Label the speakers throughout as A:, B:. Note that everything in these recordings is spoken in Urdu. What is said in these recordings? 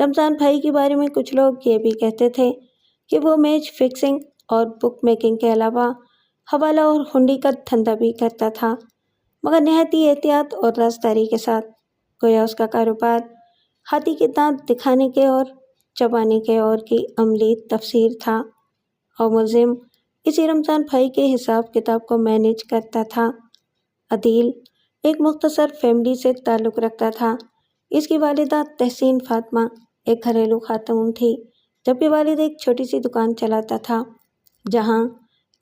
A: رمضان بھائی کے بارے میں کچھ لوگ یہ بھی کہتے تھے کہ وہ میچ فکسنگ اور بک میکنگ کے علاوہ حوالہ اور ہنڈی کا دھندا بھی کرتا تھا، مگر نہایت احتیاط اور رازداری کے ساتھ۔ گویا اس کا کاروبار ہاتھی کے دانت دکھانے کے اور چبانے کے اور کی عملی تفسیر تھا، اور ملزم اسی رمضان بھائی کے حساب کتاب کو مینیج کرتا تھا۔ عدیل ایک مختصر فیملی سے تعلق رکھتا تھا۔ اس کی والدہ تحسین فاطمہ ایک گھریلو خاتون تھی، جبکہ والد ایک چھوٹی سی دکان چلاتا تھا جہاں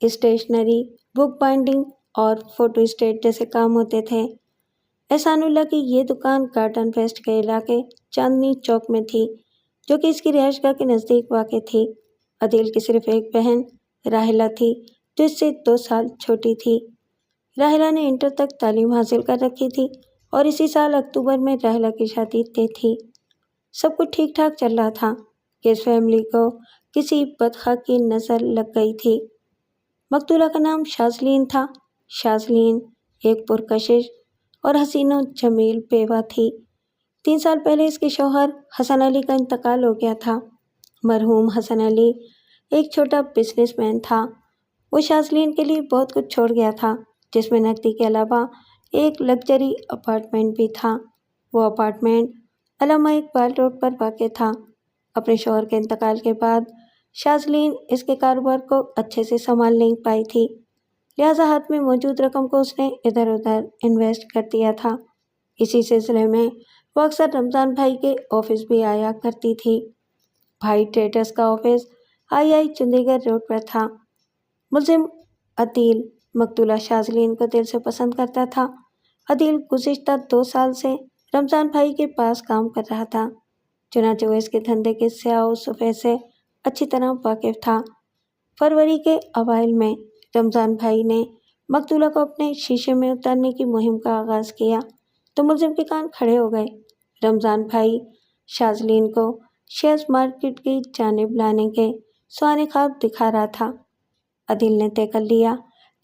A: اسٹیشنری، بک بائنڈنگ اور فوٹو اسٹیٹ جیسے کام ہوتے تھے۔ احسان اللہ کی یہ دکان گارڈن ویسٹ کے علاقے چاندنی چوک میں تھی، جو کہ اس کی رہائش گاہ کے نزدیک واقع تھی۔ عدیل کی صرف ایک بہن راحلہ تھی، جو اس سے 2 سال چھوٹی تھی۔ راحلہ نے انٹر تک تعلیم حاصل کر رکھی تھی اور اسی سال اکتوبر میں راحلہ کی شادی طے تھی۔ سب کچھ ٹھیک ٹھاک چل رہا تھا کہ اس فیملی کو کسی بدخواہ کی نظر لگ گئی تھی۔ مقتولہ کا نام شاذلین تھا۔ شاذلین ایک پرکشش اور حسین و جمیل بیوہ تھی۔ 3 سال پہلے اس کے شوہر حسن علی کا انتقال ہو گیا تھا۔ مرحوم حسن علی ایک چھوٹا بزنس مین تھا۔ وہ شاذلین کے لیے بہت کچھ چھوڑ گیا تھا، جس میں نقدی کے علاوہ ایک لگژری اپارٹمنٹ بھی تھا۔ وہ اپارٹمنٹ علامہ اقبال روڈ پر واقع تھا۔ اپنے شوہر کے انتقال کے بعد شاذلین اس کے کاروبار کو اچھے سے سنبھال نہیں پائی تھی، لہٰذا ہاتھ میں موجود رقم کو اس نے ادھر ادھر انویسٹ کر دیا تھا۔ اسی سلسلے میں وہ اکثر رمضان بھائی کے آفس بھی آیا کرتی تھی۔ بھائی ٹریڈرز کا آفس آئی چندی گڑھ روڈ پر تھا۔ ملزم عدیل مقتولہ شاذلین کو دل سے پسند کرتا تھا۔ عدیل گزشتہ 2 سال سے رمضان بھائی کے پاس کام کر رہا تھا، چنانچہ وہ اس کے دھندے کے سیاہ و سفید سے اچھی طرح واقف تھا۔ فروری کے اوائل میں رمضان بھائی نے مقتولہ کو اپنے شیشے میں اتارنے کی مہم کا آغاز کیا تو ملزم کے کان کھڑے ہو گئے۔ رمضان بھائی شاذلین کو شیئرز مارکیٹ کی جانب لانے کے سہانے خواب دکھا رہا تھا۔ عدیل نے طے کر لیا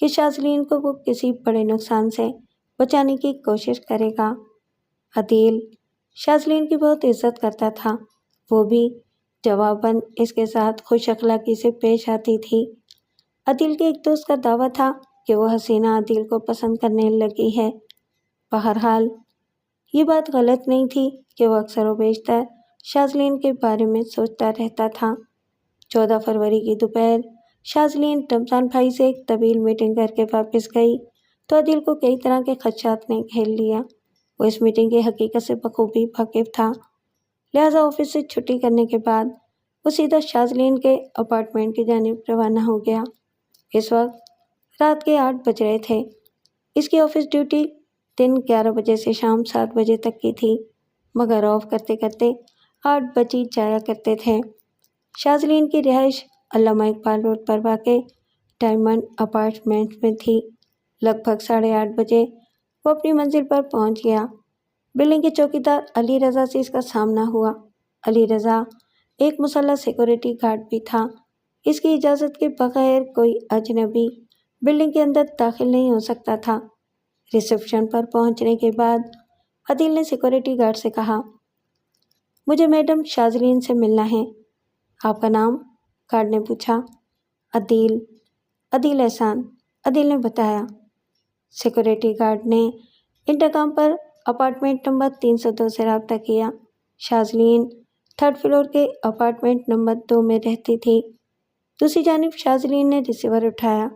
A: کہ شاذلین کو وہ کسی بڑے نقصان سے بچانے کی کوشش کرے گا۔ عدیل شاذلین کی بہت عزت کرتا تھا، وہ بھی جواباً اس کے ساتھ خوش اخلاقی سے پیش آتی تھی۔ عدیل کے ایک دوست کا دعویٰ تھا کہ وہ حسینہ عدیل کو پسند کرنے لگی ہے۔ بہرحال یہ بات غلط نہیں تھی کہ وہ اکثر و بیشتر شاذلین کے بارے میں سوچتا رہتا تھا۔ 14 فروری کی دوپہر شاذلین رمضان بھائی سے ایک طویل میٹنگ کر کے واپس گئی تو عدیل کو کئی طرح کے خدشات نے گھیر لیا۔ وہ اس میٹنگ کی حقیقت سے بخوبی واقف تھا، لہٰذا آفس سے چھٹی کرنے کے بعد وہ سیدھا شاذلین کے اپارٹمنٹ کی جانب روانہ ہو گیا۔ اس وقت رات کے 8 بج رہے تھے۔ اس کی آفس ڈیوٹی دن 11 بجے سے شام 7 بجے تک کی تھی، مگر آف کرتے کرتے 8 بج ہی جایا کرتے تھے۔ شاذلین کی رہائش علامہ اقبال روڈ پر واقع ڈائمنڈ اپارٹمنٹ میں تھی۔ لگ بھگ 8:30 بجے وہ اپنی منزل پر پہنچ گیا۔ بلڈنگ کے چوکیدار علی رضا سے اس کا سامنا ہوا۔ علی رضا ایک مسلح سیکورٹی گارڈ بھی تھا۔ اس کی اجازت کے بغیر کوئی اجنبی بلڈنگ کے اندر داخل نہیں ہو سکتا تھا۔ ریسیپشن پر پہنچنے کے بعد عدیل نے سیکورٹی گارڈ سے کہا، مجھے میڈم شاذلین سے ملنا ہے۔ آپ کا نام؟ گارڈ نے پوچھا۔ عدیل احسان، عدیل نے بتایا۔ سیکورٹی گارڈ نے انٹرکام پر اپارٹمنٹ نمبر 302 سے رابطہ کیا۔ شاذلین 3rd فلور کے اپارٹمنٹ نمبر 2 میں رہتی تھی۔ دوسری جانب شاذلین نے ریسیور اٹھایا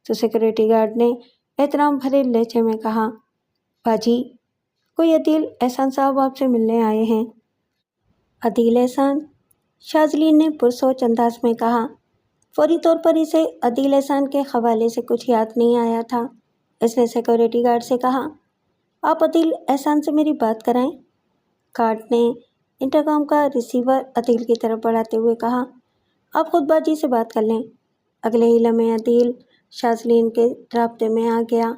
A: تو سیکورٹی گارڈ نے احترام بھرے لہجے میں کہا، باجی، کوئی عدیل احسان صاحب آپ سے ملنے آئے ہیں۔ عدیل احسان؟ شاذلین نے پرسوچ انداز میں کہا۔ فوری طور پر اسے عدیل احسان کے حوالے سے کچھ یاد نہیں آیا تھا۔ اس نے سیکورٹی گارڈ سے کہا، آپ عدیل احسان سے میری بات کرائیں۔ گارڈ نے انٹرکام کا ریسیور عدیل کی طرف بڑھاتے ہوئے کہا، آپ خود باجی سے بات کر لیں۔ اگلے ہی لمحے عدیل شاذلین کے رابطے میں آ گیا۔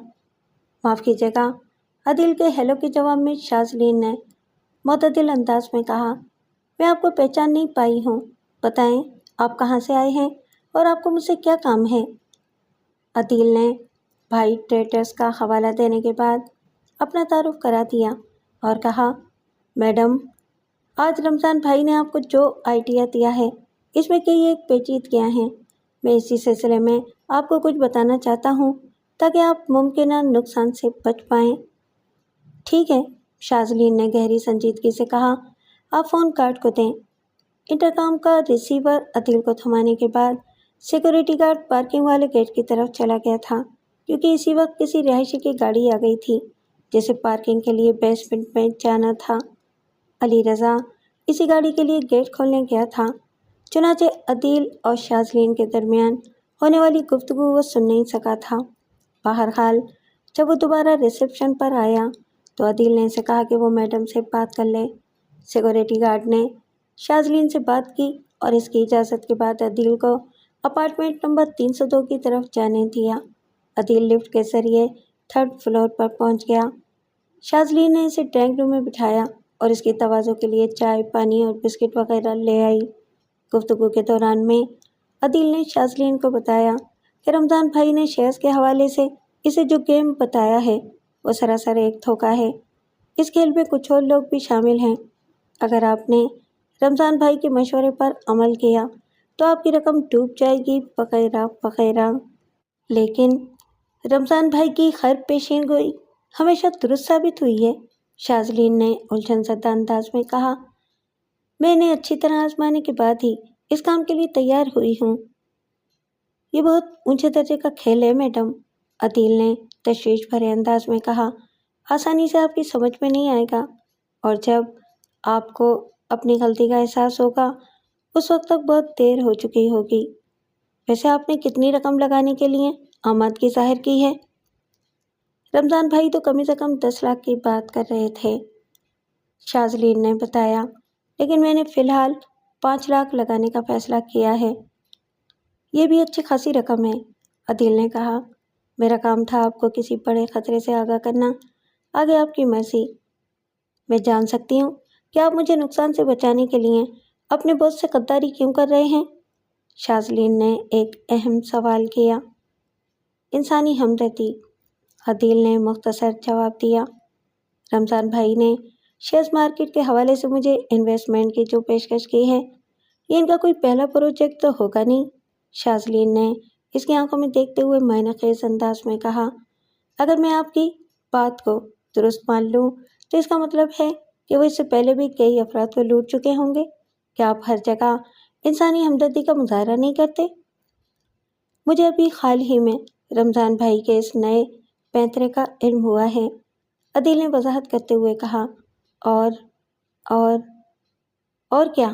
A: معاف کیجیے گا، عدیل کے ہیلو کے جواب میں شاذلین نے معتدل انداز میں کہا، میں آپ کو پہچان نہیں پائی ہوں، بتائیں آپ کہاں سے آئے ہیں اور آپ کو مجھ سے کیا کام ہے؟ عدیل نے بھائی ٹریڈرز کا حوالہ دینے کے بعد اپنا تعارف کرا دیا اور کہا، میڈم، آج رمضان بھائی نے آپ کو جو آئیڈیا دیا ہے اس میں کئی ایک پیچیدگیاں ہیں۔ میں اسی سلسلے میں آپ کو کچھ بتانا چاہتا ہوں تاکہ آپ ممکنہ نقصان سے بچ پائیں۔ ٹھیک ہے، شاذلین نے گہری سنجیدگی سے کہا، آپ فون کارڈ کو دیں۔ انٹرکام کا ریسیور عدیل کو تھمانے کے بعد سیکورٹی گارڈ پارکنگ والے گیٹ کی طرف چلا گیا تھا، کیونکہ اسی وقت کسی رہائشی کی گاڑی آ گئی تھی جسے پارکنگ کے لیے بیسمنٹ میں جانا تھا۔ علی رضا اسی گاڑی کے لیے گیٹ کھولنے گیا تھا، چنانچہ عدیل اور شاذلین کے درمیان ہونے والی گفتگو وہ سن نہیں سکا تھا۔ بہرحال جب وہ دوبارہ ریسیپشن پر آیا تو عدیل نے اسے کہا کہ وہ میڈم سے بات کر لے۔ سیکورٹی گارڈ نے شاذلین سے بات کی اور اس کی اجازت کے بعد عدیل کو اپارٹمنٹ نمبر 302 کی طرف جانے دیا۔ عدیل لفٹ کے ذریعے 3rd فلور پر پہنچ گیا۔ شاذلین نے اسے ڈرائنگ روم میں بٹھایا اور اس کی تواضع کے لیے چائے، پانی اور بسکٹ وغیرہ لے آئی۔ گفتگو کے دوران میں عدیل نے شاذلین کو بتایا کہ رمضان بھائی نے شیئرز کے حوالے سے اسے جو گیم بتایا ہے وہ سراسر ایک دھوکہ ہے۔ اس کھیل میں کچھ اور لوگ بھی شامل ہیں۔ اگر آپ نے رمضان بھائی کے مشورے پر عمل کیا تو آپ کی رقم ڈوب جائے گی وغیرہ وغیرہ۔ لیکن رمضان بھائی کی خیر پیشین گوئی ہمیشہ درست ثابت ہوئی ہے، شاذلین نے الجھن زدہ انداز میں کہا۔ میں انہیں اچھی طرح آزمانے کے بعد ہی اس کام کے لیے تیار ہوئی ہوں۔ یہ بہت اونچے درجے کا کھیل ہے میڈم، عدیل نے تشویش بھرے انداز میں کہا۔ آسانی سے آپ کی سمجھ میں نہیں آئے گا، اور جب آپ کو اپنی غلطی کا احساس ہوگا اس وقت تک بہت دیر ہو چکی ہوگی۔ ویسے آپ نے کتنی رقم لگانے کے لیے آمادگی ظاہر کی ہے؟ رمضان بھائی تو کم سے کم 10 لاکھ کی بات کر رہے تھے، شاذلین نے بتایا، لیکن میں نے فی الحال 5 لاکھ لگانے کا فیصلہ کیا ہے۔ یہ بھی اچھی خاصی رقم ہے، عدیل نے کہا۔ میرا کام تھا آپ کو کسی بڑے خطرے سے آگاہ کرنا، آگے آپ کی مرضی۔ میں جان سکتی ہوں کہ آپ مجھے نقصان سے بچانے کے لیے اپنے باس سے غداری کیوں کر رہے ہیں؟ شاذلین نے ایک اہم سوال کیا۔ انسانی ہمدردی، عدیل نے مختصر جواب دیا۔ رمضان بھائی نے شیئرز مارکیٹ کے حوالے سے مجھے انویسٹمنٹ کی جو پیشکش کی ہے، یہ ان کا کوئی پہلا پروجیکٹ تو ہوگا نہیں، شاذلین نے اس کی آنکھوں میں دیکھتے ہوئے معنی خیز انداز میں کہا۔ اگر میں آپ کی بات کو درست مان لوں تو اس کا مطلب ہے کہ وہ اس سے پہلے بھی کئی افراد کو لوٹ چکے ہوں گے۔ کیا آپ ہر جگہ انسانی ہمدردی کا مظاہرہ نہیں کرتے؟ مجھے ابھی حال ہی میں رمضان بھائی کے اس نئے پینترے کا علم ہوا ہے، عدیل نے وضاحت کرتے ہوئے کہا۔ اور اور کیا؟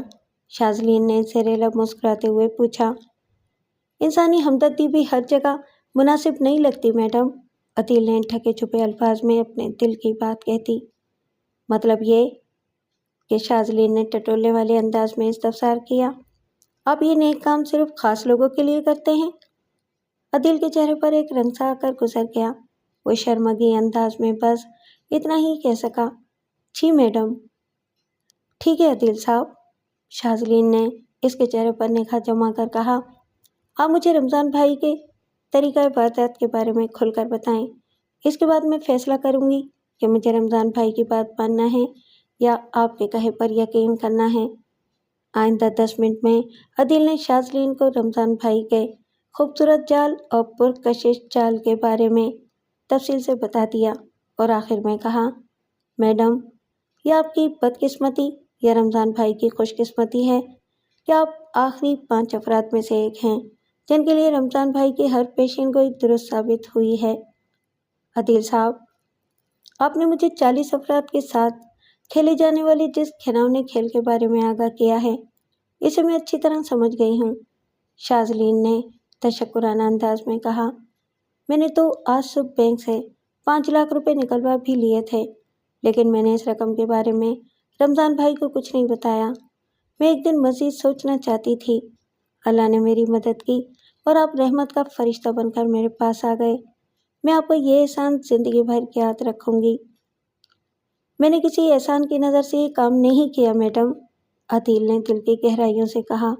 A: شاذلین نے زیر لب مسکراتے ہوئے پوچھا۔ انسانی ہمدردی بھی ہر جگہ مناسب نہیں لگتی میڈم، عدیل نے ڈھکے چھپے الفاظ میں اپنے دل کی بات کہتی۔ مطلب یہ کہ شاذلین نے ٹٹولنے والے انداز میں استفسار کیا۔ آپ یہ نیک کام صرف خاص لوگوں کے لیے کرتے ہیں؟ عدیل کے چہرے پر ایک رنگ سا آ کر گزر گیا۔ وہ شرمگی انداز میں بس اتنا ہی کہہ سکا، جی میڈم۔ ٹھیک ہے عدیل صاحب، شاذلین نے اس کے چہرے پر نگاہ جما کر کہا، آپ مجھے رمضان بھائی کے طریقہ واردات کے بارے میں کھل کر بتائیں۔ اس کے بعد میں فیصلہ کروں گی کہ مجھے رمضان بھائی کی بات ماننا ہے یا آپ کے کہے پر یقین کرنا ہے۔ آئندہ 10 منٹ میں عدیل نے شاذلین کو رمضان بھائی کے خوبصورت جال اور پرکشش چال کے بارے میں تفصیل سے بتا دیا اور آخر میں کہا، میڈم، یہ آپ کی بدقسمتی یا رمضان بھائی کی خوش قسمتی ہے کہ آپ آخری 5 افراد میں سے ایک ہیں جن کے لیے رمضان بھائی کی ہر پیشین گوئی درست ثابت ہوئی ہے۔ عدیل صاحب، آپ نے مجھے 40 افراد کے ساتھ کھیلے جانے والے جس کھنونے کھیل کے بارے میں آگاہ کیا ہے اسے میں اچھی طرح سمجھ گئی ہوں، شاذلین نے تشکرانہ انداز میں کہا۔ میں نے تو آج صبح بینک سے 5 لاکھ روپے نکلوا بھی لیے تھے، لیکن میں نے اس رقم کے بارے میں رمضان بھائی کو کچھ نہیں بتایا۔ میں ایک دن مزید سوچنا چاہتی تھی۔ اللہ نے میری مدد کی اور آپ رحمت کا فرشتہ بن کر میرے پاس آ گئے۔ میں آپ کو یہ احسان زندگی بھر یاد رکھوں گی۔ میں نے کسی احسان کی نظر سے یہ کام نہیں کیا میڈم، عدیل نے دل کی گہرائیوں سے کہا۔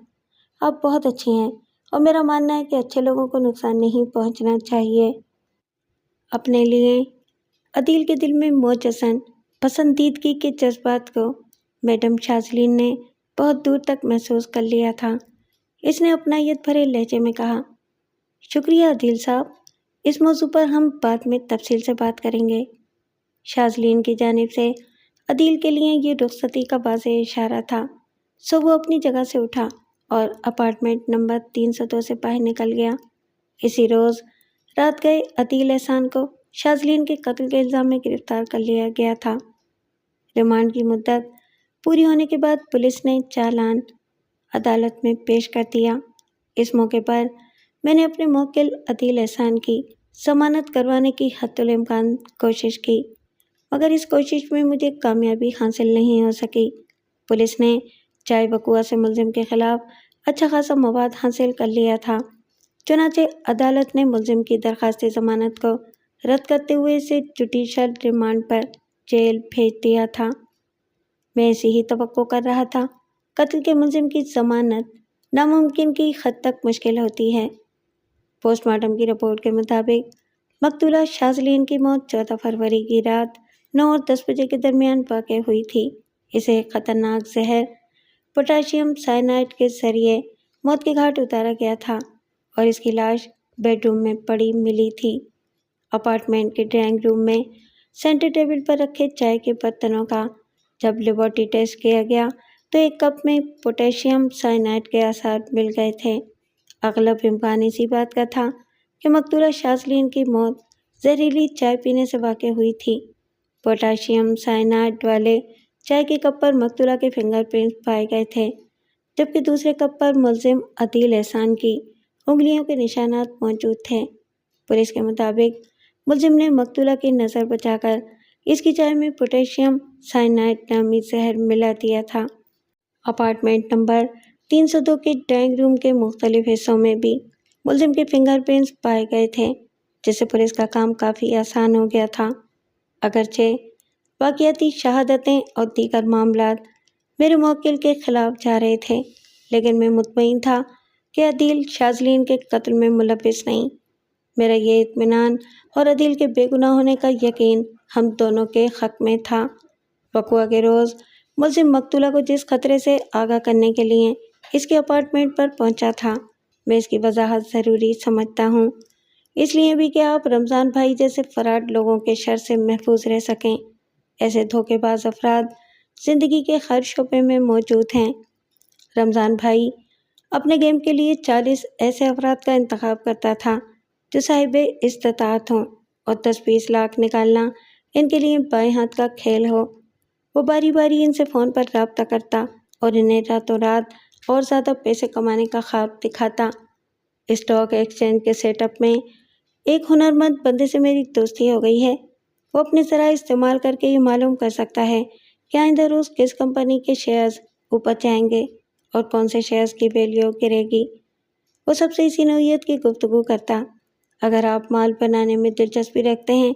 A: آپ بہت اچھی ہیں اور میرا ماننا ہے کہ اچھے لوگوں کو نقصان نہیں پہنچنا چاہیے۔ اپنے لیے عدیل کے دل میں موجزن پسندیدگی کے جذبات کو میڈم شازلین نے بہت دور تک محسوس کر لیا تھا۔ اس نے اپنائیت بھرے لہجے میں کہا، شکریہ عدیل صاحب، اس موضوع پر ہم بعد میں تفصیل سے بات کریں گے۔ شازلین کی جانب سے عدیل کے لیے یہ رخصتی کا واضح اشارہ تھا، سو وہ اپنی جگہ سے اٹھا اور اپارٹمنٹ نمبر 302 سے باہر نکل گیا۔ اسی روز رات گئے عدیل احسان کو شازلین کے قتل کے الزام میں گرفتار کر لیا گیا تھا۔ ریمانڈ کی مدت پوری ہونے کے بعد پولیس نے چالان عدالت میں پیش کر دیا۔ اس موقع پر میں نے اپنے موکل عدیل احسان کی ضمانت کروانے کی حتی الامکان کوشش کی، مگر اس کوشش میں مجھے کامیابی حاصل نہیں ہو سکی۔ پولیس نے چائے وقوعہ سے ملزم کے خلاف اچھا خاصا مواد حاصل کر لیا تھا، چنانچہ عدالت نے ملزم کی درخواست ضمانت کو رد کرتے ہوئے اسے جوڈیشل ریمانڈ پر جیل بھیج دیا تھا۔ میں ایسی ہی توقع کر رہا تھا۔ قتل کے ملزم کی ضمانت ناممکن کی حد تک مشکل ہوتی ہے۔ پوسٹ مارٹم کی رپورٹ کے مطابق مقتولہ شازلین کی موت 14 فروری کی رات 9 اور 10 بجے کے درمیان واقع ہوئی تھی۔ اسے ایک خطرناک زہر پوٹاشیم سائنائڈ کے ذریعے موت کے گھاٹ اتارا گیا تھا اور اس کی لاش بیڈ روم میں پڑی ملی تھی۔ اپارٹمنٹ کے ڈرائنگ روم میں سینٹر ٹیبل پر رکھے چائے کے برتنوں کا جب لیبارٹری ٹیسٹ کیا گیا تو ایک کپ میں پوٹاشیم سائنائڈ کے آثار مل گئے تھے۔ اغلب امکان اسی بات کا تھا کہ مقتولہ شازلین کی موت زہریلی چائے پینے سے واقع ہوئی تھی۔ پوٹاشیم سائنائڈ والے چائے کے کپ پر مقتولہ کے فنگر پرنٹس پائے گئے تھے، جبکہ دوسرے کپ پر ملزم عدیل احسان کی انگلیوں کے نشانات موجود تھے۔ پولیس کے مطابق ملزم نے مقتولہ کی نظر بچا کر اس کی چائے میں پوٹاشیم سائنائڈ نامی زہر ملا دیا تھا۔ اپارٹمنٹ نمبر 302 کے ڈرائنگ روم کے مختلف حصوں میں بھی ملزم کے فنگر پرنٹس پائے گئے تھے، جس سے پولیس کا کام کافی آسان ہو گیا تھا۔ اگرچہ واقعاتی شہادتیں اور دیگر معاملات میرے موکل کے خلاف جا رہے تھے، لیکن میں مطمئن تھا کہ عدیل شازلین کے قتل میں ملوث نہیں۔ میرا یہ اطمینان اور عدیل کے بے گناہ ہونے کا یقین ہم دونوں کے حق میں تھا۔ وقوعہ کے روز ملزم مقتولہ کو جس خطرے سے آگاہ کرنے کے لیے اس کے اپارٹمنٹ پر پہنچا تھا، میں اس کی وضاحت ضروری سمجھتا ہوں، اس لیے بھی کہ آپ رمضان بھائی جیسے فراڈ لوگوں کے شر سے محفوظ رہ سکیں۔ ایسے دھوکے باز افراد زندگی کے ہر شعبے میں موجود ہیں۔ رمضان بھائی اپنے گیم کے لیے 40 ایسے افراد کا انتخاب کرتا تھا جو صاحب استطاعت ہوں اور 10-20 لاکھ نکالنا ان کے لیے بائیں ہاتھ کا کھیل ہو۔ وہ باری باری ان سے فون پر رابطہ کرتا اور انہیں راتوں رات اور زیادہ پیسے کمانے کا خواب دکھاتا۔ اسٹاک ایکسچینج کے سیٹ اپ میں ایک ہنرمند بندے سے میری دوستی ہو گئی ہے۔ وہ اپنے ذرائع استعمال کر کے یہ معلوم کر سکتا ہے کہ آئندہ روز کس کمپنی کے شیئرز اوپر جائیں گے اور کون سے شیئرز کی ویلیو گرے گی۔ وہ سب سے اسی نوعیت کی گفتگو کرتا۔ اگر آپ مال بنانے میں دلچسپی رکھتے ہیں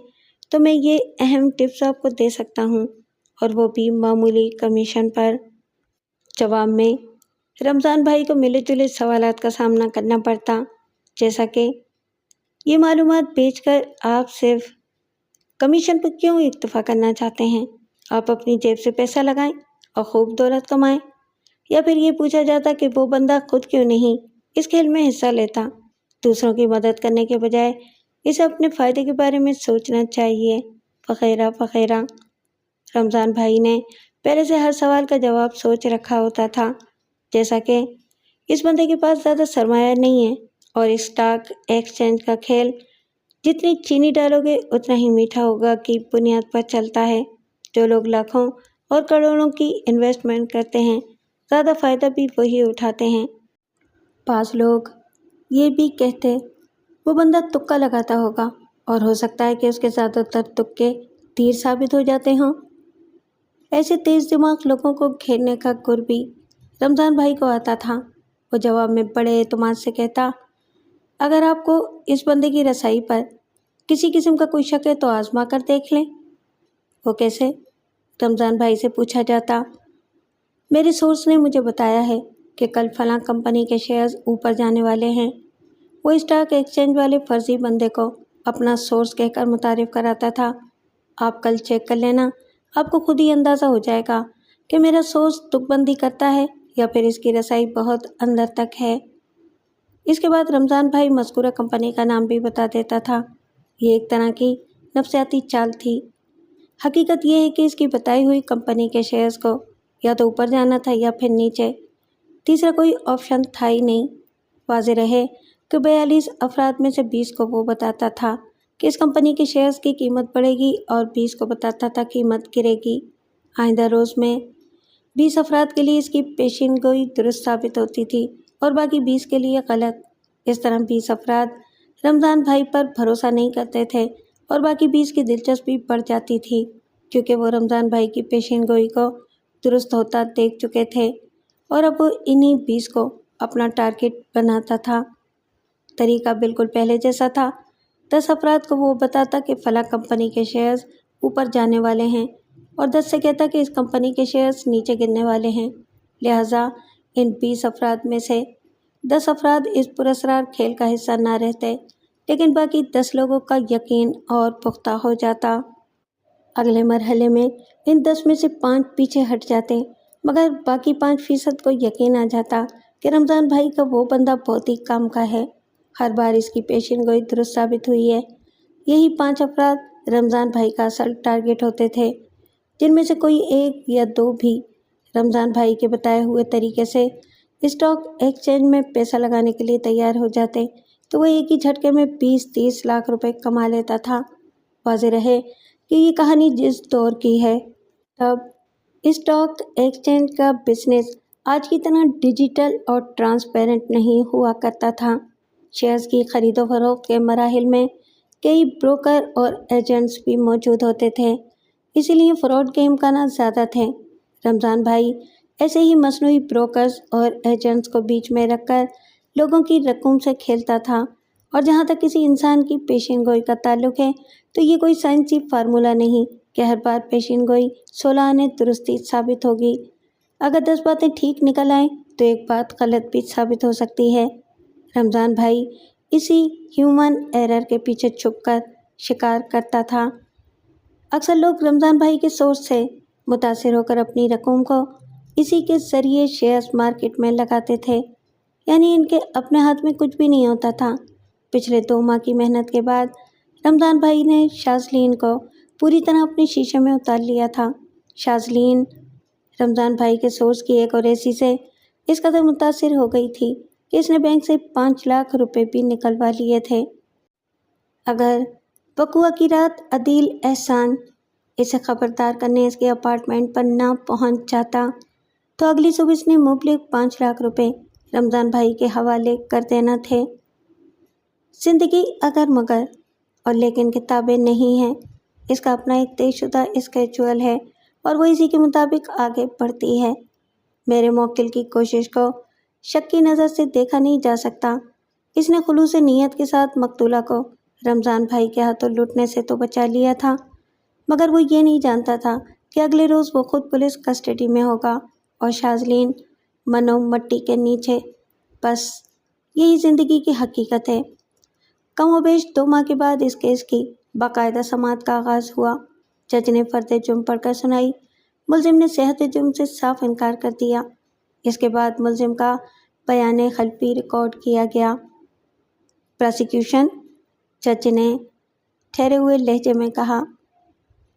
A: تو میں یہ اہم ٹپس آپ کو دے سکتا ہوں، اور وہ بھی معمولی کمیشن پر۔ جواب میں رمضان بھائی کو ملے جلے سوالات کا سامنا کرنا پڑتا، جیسا کہ یہ معلومات بیچ کر آپ صرف کمیشن پر کیوں اکتفا کرنا چاہتے ہیں؟ آپ اپنی جیب سے پیسہ لگائیں اور خوب دولت کمائیں۔ یا پھر یہ پوچھا جاتا کہ وہ بندہ خود کیوں نہیں اس کھیل میں حصہ لیتا؟ دوسروں کی مدد کرنے کے بجائے اسے اپنے فائدے کے بارے میں سوچنا چاہیے، وغیرہ وغیرہ۔ رمضان بھائی نے پہلے سے ہر سوال کا جواب سوچ رکھا ہوتا تھا، جیسا کہ اس بندے کے پاس زیادہ سرمایہ نہیں ہے اور اسٹاک ایکسچینج کا کھیل جتنی چینی ڈالو گے اتنا ہی میٹھا ہوگا کی بنیاد پر چلتا ہے۔ جو لوگ لاکھوں اور کروڑوں کی انویسٹمنٹ کرتے ہیں، زیادہ فائدہ بھی وہی اٹھاتے ہیں۔ بعض لوگ یہ بھی کہتے وہ بندہ تکا لگاتا ہوگا، اور ہو سکتا ہے کہ اس کے زیادہ تر تکے تیر ثابت ہو جاتے ہوں۔ ایسے تیز دماغ لوگوں کو گھیرنے کا گر بھی رمضان بھائی کو آتا تھا۔ وہ جواب میں بڑے اعتماد سے کہتا، اگر آپ کو اس بندے کی رسائی پر کسی قسم کا کوئی شک ہے تو آزما کر دیکھ لیں۔ وہ کیسے؟ رمضان بھائی سے پوچھا جاتا۔ میرے سورس نے مجھے بتایا ہے کہ کل فلاں کمپنی کے شیئرز اوپر جانے والے ہیں۔ وہ اسٹاک ایکسچینج والے فرضی بندے کو اپنا سورس کہہ کر متعارف کراتا تھا۔ آپ کل چیک کر لینا، آپ کو خود ہی اندازہ ہو جائے گا کہ میرا سوچ تک بندی کرتا ہے یا پھر اس کی رسائی بہت اندر تک ہے۔ اس کے بعد رمضان بھائی مذکورہ کمپنی کا نام بھی بتا دیتا تھا۔ یہ ایک طرح کی نفسیاتی چال تھی۔ حقیقت یہ ہے کہ اس کی بتائی ہوئی کمپنی کے شیئرز کو یا تو اوپر جانا تھا یا پھر نیچے، تیسرا کوئی آپشن تھا ہی نہیں۔ واضح رہے کہ 42 افراد میں سے 20 کو وہ بتاتا تھا کہ اس کمپنی کے شیئرز کی قیمت بڑھے گی اور 20 کو بتاتا تھا قیمت گرے گی۔ آئندہ روز میں 20 افراد کے لیے اس کی پیشین گوئی درست ثابت ہوتی تھی اور باقی 20 کے لیے غلط۔ اس طرح 20 افراد رمضان بھائی پر بھروسہ نہیں کرتے تھے اور باقی 20 کی دلچسپی بڑھ جاتی تھی، کیونکہ وہ رمضان بھائی کی پیشین گوئی کو درست ہوتا دیکھ چکے تھے اور اب وہ انہی 20 کو اپنا ٹارگٹ بناتا تھا۔ طریقہ بالکل پہلے جیسا تھا۔ 10 افراد کو وہ بتاتا کہ فلاں کمپنی کے شیئرز اوپر جانے والے ہیں اور 10 سے کہتا کہ اس کمپنی کے شیئرز نیچے گرنے والے ہیں۔ لہٰذا ان 20 افراد میں سے 10 افراد اس پراسرار کھیل کا حصہ نہ رہتے، لیکن باقی 10 لوگوں کا یقین اور پختہ ہو جاتا۔ اگلے مرحلے میں ان 10 میں سے 5 پیچھے ہٹ جاتے، مگر باقی 5% کو یقین آ جاتا کہ رمضان بھائی کا وہ بندہ بہت ہی کام کا ہے۔ ہر بار اس کی پیشین گوئی درست ثابت ہوئی ہے۔ یہی 5 افراد رمضان بھائی کا اصل ٹارگٹ ہوتے تھے، جن میں سے کوئی 1 یا 2 بھی رمضان بھائی کے بتائے ہوئے طریقے سے اسٹاک ایکسچینج میں پیسہ لگانے کے لیے تیار ہو جاتے تو وہ ایک ہی جھٹکے میں 20-30 لاکھ روپے کما لیتا تھا۔ واضح رہے کہ یہ کہانی جس دور کی ہے، تب اسٹاک ایکسچینج کا بزنس آج کی طرح ڈیجیٹل اور ٹرانسپیرنٹ نہیں ہوا کرتا تھا۔ شیئرز کی خرید و فروخت کے مراحل میں کئی بروکر اور ایجنٹس بھی موجود ہوتے تھے، اسی لیے فراڈ کے امکانات زیادہ تھے۔ رمضان بھائی ایسے ہی مصنوعی بروکرز اور ایجنٹس کو بیچ میں رکھ کر لوگوں کی رقم سے کھیلتا تھا، اور جہاں تک کسی انسان کی پیشین گوئی کا تعلق ہے تو یہ کوئی سائنسی فارمولہ نہیں کہ ہر بار پیشین گوئی 16 آنے درستی ثابت ہوگی۔ اگر 10 باتیں ٹھیک نکل آئیں تو ایک بات غلط بھی ثابت ہو سکتی ہے۔ رمضان بھائی اسی ہیومن ایرر کے پیچھے چھپ کر شکار کرتا تھا۔ اکثر لوگ رمضان بھائی کے سوچ سے متاثر ہو کر اپنی رقم کو اسی کے ذریعے شیئرز مارکیٹ میں لگاتے تھے، یعنی ان کے اپنے ہاتھ میں کچھ بھی نہیں ہوتا تھا۔ پچھلے 2 ماہ کی محنت کے بعد رمضان بھائی نے شاذلین کو پوری طرح اپنے شیشے میں اتار لیا تھا۔ شاذلین رمضان بھائی کے سورس کی ایک اویسی سے اس قدر متاثر ہو گئی تھی کہ اس نے بینک سے 5 لاکھ روپے بھی نکلوا لیے تھے۔ اگر وقوع کی رات عدیل احسان اسے خبردار کرنے اس کے اپارٹمنٹ پر نہ پہنچ جاتا تو اگلی صبح اس نے مبلغ 5 لاکھ روپے رمضان بھائی کے حوالے کر دینا تھے۔ زندگی اگر مگر اور لیکن کتابیں نہیں ہیں، اس کا اپنا ایک طے شدہ اسکیجول ہے اور وہ اسی کے مطابق آگے بڑھتی ہے۔ میرے موکل کی کوشش کو شک کی نظر سے دیکھا نہیں جا سکتا۔ اس نے خلوص نیت کے ساتھ مقتولہ کو رمضان بھائی کے ہاتھوں لوٹنے سے تو بچا لیا تھا، مگر وہ یہ نہیں جانتا تھا کہ اگلے روز وہ خود پولیس کسٹڈی میں ہوگا اور شاذلین منو مٹی کے نیچے۔ بس یہی زندگی کی حقیقت ہے۔ کم و بیش 2 ماہ کے بعد اس کیس کی باقاعدہ سماعت کا آغاز ہوا۔ جج نے فرد جرم پڑھ کر سنائی۔ ملزم نے صحت جرم سے صاف انکار کر دیا۔ اس کے بعد ملزم کا بیان خلفی ریکارڈ کیا گیا۔ پراسیکیوشن جج نے ٹھہرے ہوئے لہجے میں کہا۔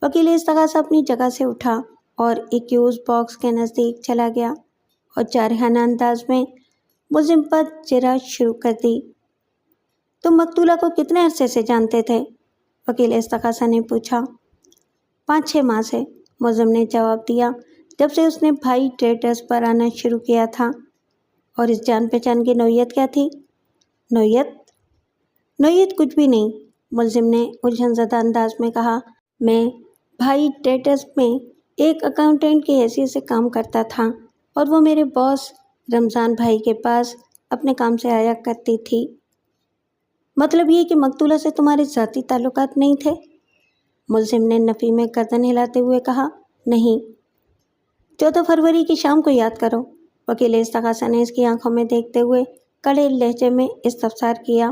A: وکیل استغاثہ اپنی جگہ سے اٹھا اور ایکیوز باکس کے نزدیک چلا گیا اور جارحانہ انداز میں ملزم پر جرح شروع کر دی۔ تم مقتولہ کو کتنے عرصے سے جانتے تھے؟ وکیل استغاثہ نے پوچھا۔ 5-6 ماہ سے، ملزم نے جواب دیا، جب سے اس نے بھائی ٹریڈرز پر آنا شروع کیا تھا۔ اور اس جان پہچان کی نوعیت کیا تھی؟ نوعیت کچھ بھی نہیں، ملزم نے الجھن زدہ انداز میں کہا۔ میں بھائی ٹریڈرز میں ایک اکاؤنٹنٹ کی حیثیت سے کام کرتا تھا اور وہ میرے باس رمضان بھائی کے پاس اپنے کام سے آیا کرتی تھی۔ مطلب یہ کہ مقتولہ سے تمہارے ذاتی تعلقات نہیں تھے؟ ملزم نے نفی میں گردن ہلاتے ہوئے کہا، نہیں۔ 14 فروری کی شام کو یاد کرو، وکیل استغاثہ نے اس کی آنکھوں میں دیکھتے ہوئے کڑے لہجے میں استفسار کیا۔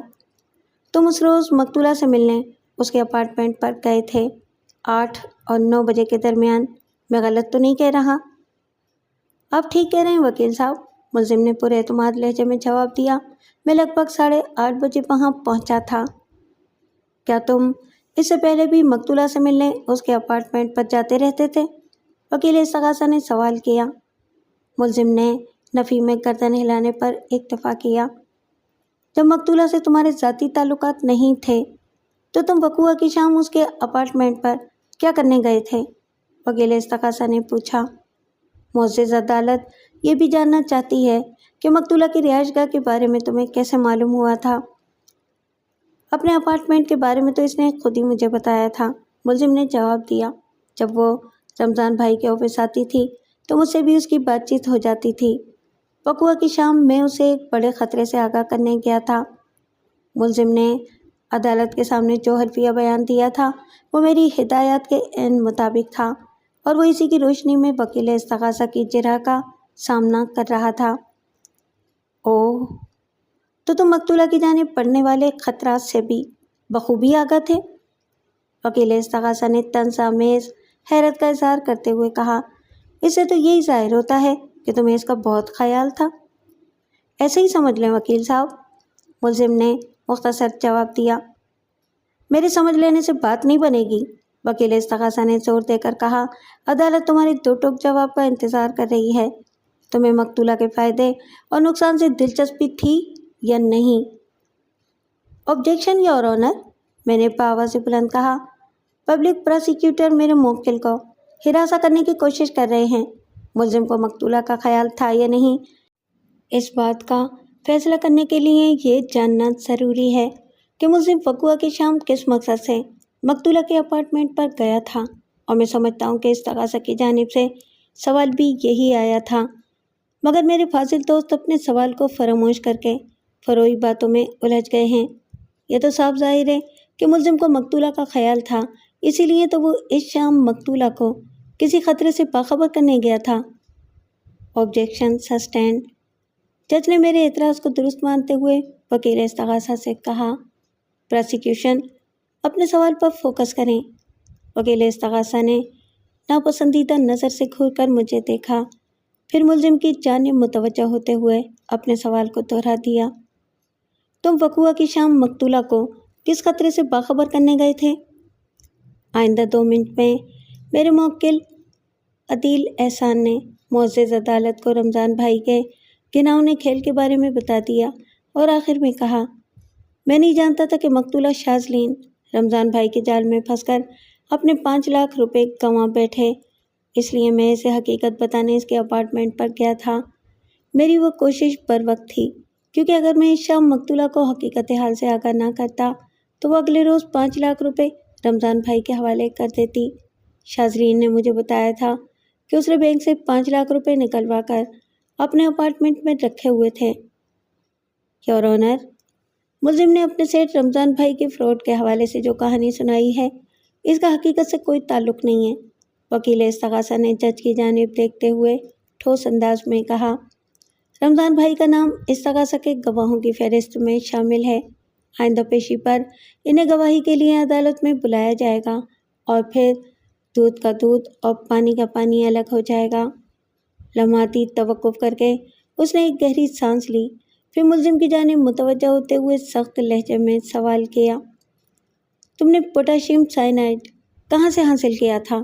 A: تم اس روز مقتولہ سے ملنے اس کے اپارٹمنٹ پر گئے تھے 8 اور 9 بجے کے درمیان، میں غلط تو نہیں کہہ رہا؟ آپ ٹھیک کہہ رہے ہیں وکیل صاحب، ملزم نے پورے اعتماد لہجے میں جواب دیا۔ میں لگ بھگ 8:30 بجے وہاں پہنچا تھا۔ کیا تم اس سے پہلے بھی مقتولہ سے ملنے اس کے اپارٹمنٹ پر جاتے رہتے تھے؟ وکیل استغاثہ نے سوال کیا۔ ملزم نے نفی میں گردن ہلانے پر اکتفا کیا۔ جب مقتولہ سے تمہارے ذاتی تعلقات نہیں تھے تو تم وقوعہ کی شام اس کے اپارٹمنٹ پر کیا کرنے گئے تھے؟ وکیل استغاثہ نے پوچھا۔ معزز عدالت یہ بھی جاننا چاہتی ہے کہ مقتولہ کی رہائش گاہ کے بارے میں تمہیں کیسے معلوم ہوا تھا؟ اپنے اپارٹمنٹ کے بارے میں تو اس نے خود ہی مجھے بتایا تھا، ملزم نے جواب دیا۔ جب وہ رمضان بھائی کے آفس آتی تھی تو مجھ سے بھی اس کی بات چیت ہو جاتی تھی۔ وقوعہ کی شام میں اسے ایک بڑے خطرے سے آگاہ کرنے گیا تھا۔ ملزم نے عدالت کے سامنے جو حلفیہ بیان دیا تھا وہ میری ہدایات کے عین مطابق تھا اور وہ اسی کی روشنی میں وکیل استغاثہ کی جرح کا سامنا کر رہا تھا۔ اوہ، تو تم مقتولہ کی جانب پڑنے والے خطرات سے بھی بخوبی آگاہ تھے؟ وکیل استغاثہ نے طنز آمیز حیرت کا اظہار کرتے ہوئے کہا۔ اس سے تو یہی ظاہر ہوتا ہے کہ تمہیں اس کا بہت خیال تھا۔ ایسے ہی سمجھ لیں وکیل صاحب، ملزم نے مختصر جواب دیا۔ میرے سمجھ لینے سے بات نہیں بنے گی، وکیل استغاثہ نے زور دے کر کہا۔ عدالت تمہارے دو ٹوک جواب کا انتظار کر رہی ہے۔ تمہیں مقتولہ کے فائدے اور نقصان سے دلچسپی تھی یا نہیں؟ آبجیکشن یور آنر، میں نے بآواز بلند کہا۔ پبلک پراسیکیوٹر میرے موکل کو ہراساں کرنے کی کوشش کر رہے ہیں۔ ملزم کو مقتولہ کا خیال تھا یا نہیں، اس بات کا فیصلہ کرنے کے لیے یہ جاننا ضروری ہے کہ ملزم وقوعہ کی شام کس مقصد سے مقتولہ کے اپارٹمنٹ پر گیا تھا، اور میں سمجھتا ہوں کہ استغاثہ کی جانب سے سوال بھی یہی آیا تھا، مگر میرے فاضل دوست اپنے سوال کو فراموش کر کے فروعی باتوں میں الجھ گئے ہیں۔ یہ تو صاف ظاہر ہے کہ ملزم کو مقتولہ کا خیال تھا، اسی لیے تو وہ اس شام مقتولہ کو کسی خطرے سے باخبر کرنے گیا تھا۔ آبجیکشن سسٹینڈ، جج نے میرے اعتراض کو درست مانتے ہوئے وکیل استغاثہ سے کہا۔ پراسیکیوشن، اپنے سوال پر فوکس کریں۔ وکیل استغاثہ نے ناپسندیدہ نظر سے گھور کر مجھے دیکھا، پھر ملزم کی جانب متوجہ ہوتے ہوئے اپنے سوال کو دہرا دیا۔ تم وقوعہ کی شام مقتولہ کو کس خطرے سے باخبر کرنے گئے تھے؟ آئندہ 2 منٹ میں میرے موکل عدیل احسان نے معزز عدالت کو رمضان بھائی کے گھناؤنے کھیل کے بارے میں بتا دیا اور آخر میں کہا، میں نہیں جانتا تھا کہ مقتولہ شاذلین رمضان بھائی کے جال میں پھنس کر اپنے 5 لاکھ روپے گنوا بیٹھے، اس لیے میں اسے حقیقت بتانے اس کے اپارٹمنٹ پر گیا تھا۔ میری وہ کوشش بر وقت تھی، کیونکہ اگر میں اس شام مقتولہ کو حقیقت حال سے آگاہ نہ کرتا تو وہ اگلے روز 5 لاکھ روپے رمضان بھائی کے حوالے کر دیتی۔ شاذلین نے مجھے بتایا تھا کہ اس نے بینک سے 5 لاکھ روپے نکلوا کر اپنے اپارٹمنٹ میں رکھے ہوئے تھے۔ یور آنر، ملزم نے اپنے سیٹ رمضان بھائی کے فراڈ کے حوالے سے جو کہانی سنائی ہے اس کا حقیقت سے کوئی تعلق نہیں ہے، وکیل استغاثہ نے جج کی جانب دیکھتے ہوئے ٹھوس انداز میں کہا۔ رمضان بھائی کا نام استغاثہ کے گواہوں کی فہرست میں شامل ہے۔ آئندہ پیشی پر انہیں گواہی کے لیے عدالت میں بلایا جائے گا اور پھر دودھ کا دودھ اور پانی کا پانی الگ ہو جائے گا۔ لمحاتی توقف کر کے اس نے ایک گہری سانس لی، پھر ملزم کی جانب متوجہ ہوتے ہوئے سخت لہجے میں سوال کیا، تم نے پوٹاشیم سائنائڈ کہاں سے حاصل کیا تھا؟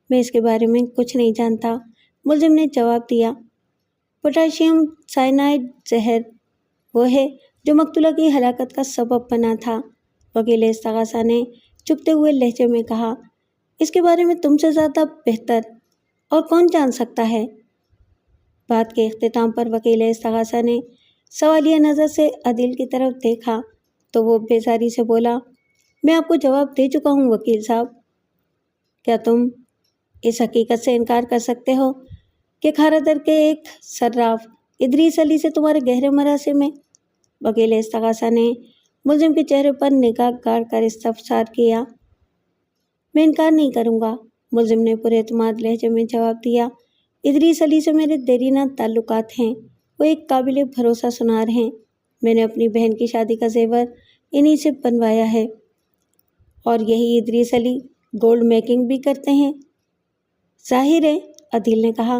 A: میں اس کے بارے میں کچھ نہیں جانتا، ملزم نے جواب دیا۔ پوٹاشیم سائنائڈ زہر وہ ہے جو مقتولہ کی ہلاکت کا سبب بنا تھا، وکیل استغاثہ نے چپتے ہوئے لہجے میں کہا۔ اس کے بارے میں تم سے زیادہ بہتر اور کون جان سکتا ہے؟ بات کے اختتام پر وکیل استغاثہ نے سوالیہ نظر سے عدیل کی طرف دیکھا تو وہ بیزاری سے بولا، میں آپ کو جواب دے چکا ہوں وکیل صاحب۔ کیا تم اس حقیقت سے انکار کر سکتے ہو کہ کھارا در کے ایک صراف ادریس علی سے تمہارے گہرے مراسم میں؟ وکیل استغاثہ نے ملزم کے چہرے پر نگاہ گاڑ کر استفسار کیا۔ میں انکار نہیں کروں گا، ملزم نے پورے اعتماد لہجے میں جواب دیا۔ ادریس علی سے میرے دیرینہ تعلقات ہیں، وہ ایک قابل بھروسہ سنار ہیں۔ میں نے اپنی بہن کی شادی کا زیور انہی سے بنوایا ہے، اور یہی ادریس علی گولڈ میکنگ بھی کرتے ہیں۔ ظاہر ہے، عدیل نے کہا،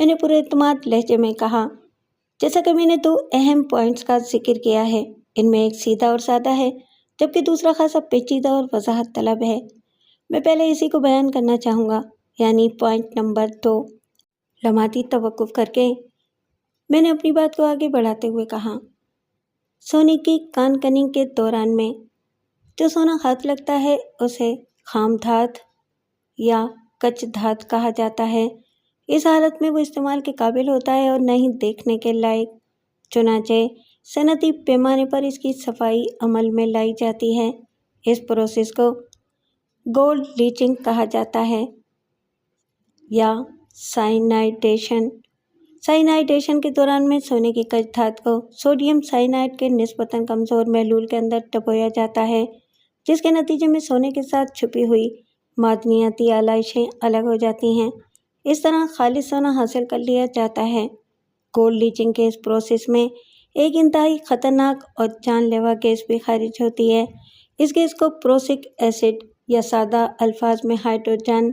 A: میں نے پورے اعتماد لہجے میں کہا۔ جیسا کہ میں نے 2 اہم پوائنٹس کا ذکر کیا ہے، ان میں ایک سیدھا اور سادہ ہے، جبکہ دوسرا خاصا پیچیدہ اور وضاحت طلب ہے۔ میں پہلے اسی کو بیان کرنا چاہوں گا، یعنی پوائنٹ نمبر 2۔ لمحاتی توقف کر کے میں نے اپنی بات کو آگے بڑھاتے ہوئے کہا، سونے کی کان کنی کے دوران میں جو سونا ہاتھ لگتا ہے اسے خام دھات یا کچ دھات کہا جاتا ہے۔ اس حالت میں وہ استعمال کے قابل ہوتا ہے اور نہ ہی دیکھنے کے لائق۔ چنانچہ صنعتی پیمانے پر اس کی صفائی عمل میں لائی جاتی ہے۔ اس پروسیس کو گولڈ لیچنگ کہا جاتا ہے یا سائنائڈیشن۔ سائنائڈیشن کے دوران میں سونے کی کچ دھات کو سوڈیم سائنائڈ کے نسبتاً کمزور محلول کے اندر ڈبویا جاتا ہے، جس کے نتیجے میں سونے کے ساتھ چھپی ہوئی معدنیاتی آلائشیں الگ ہو جاتی ہیں۔ اس طرح خالص سونا حاصل کر لیا جاتا ہے۔ گولڈ لیچنگ کے اس پروسیس میں ایک انتہائی خطرناک اور جان لیوا گیس بھی خارج ہوتی ہے۔ اس گیس کو پروسک ایسڈ یا سادہ الفاظ میں ہائیڈروجن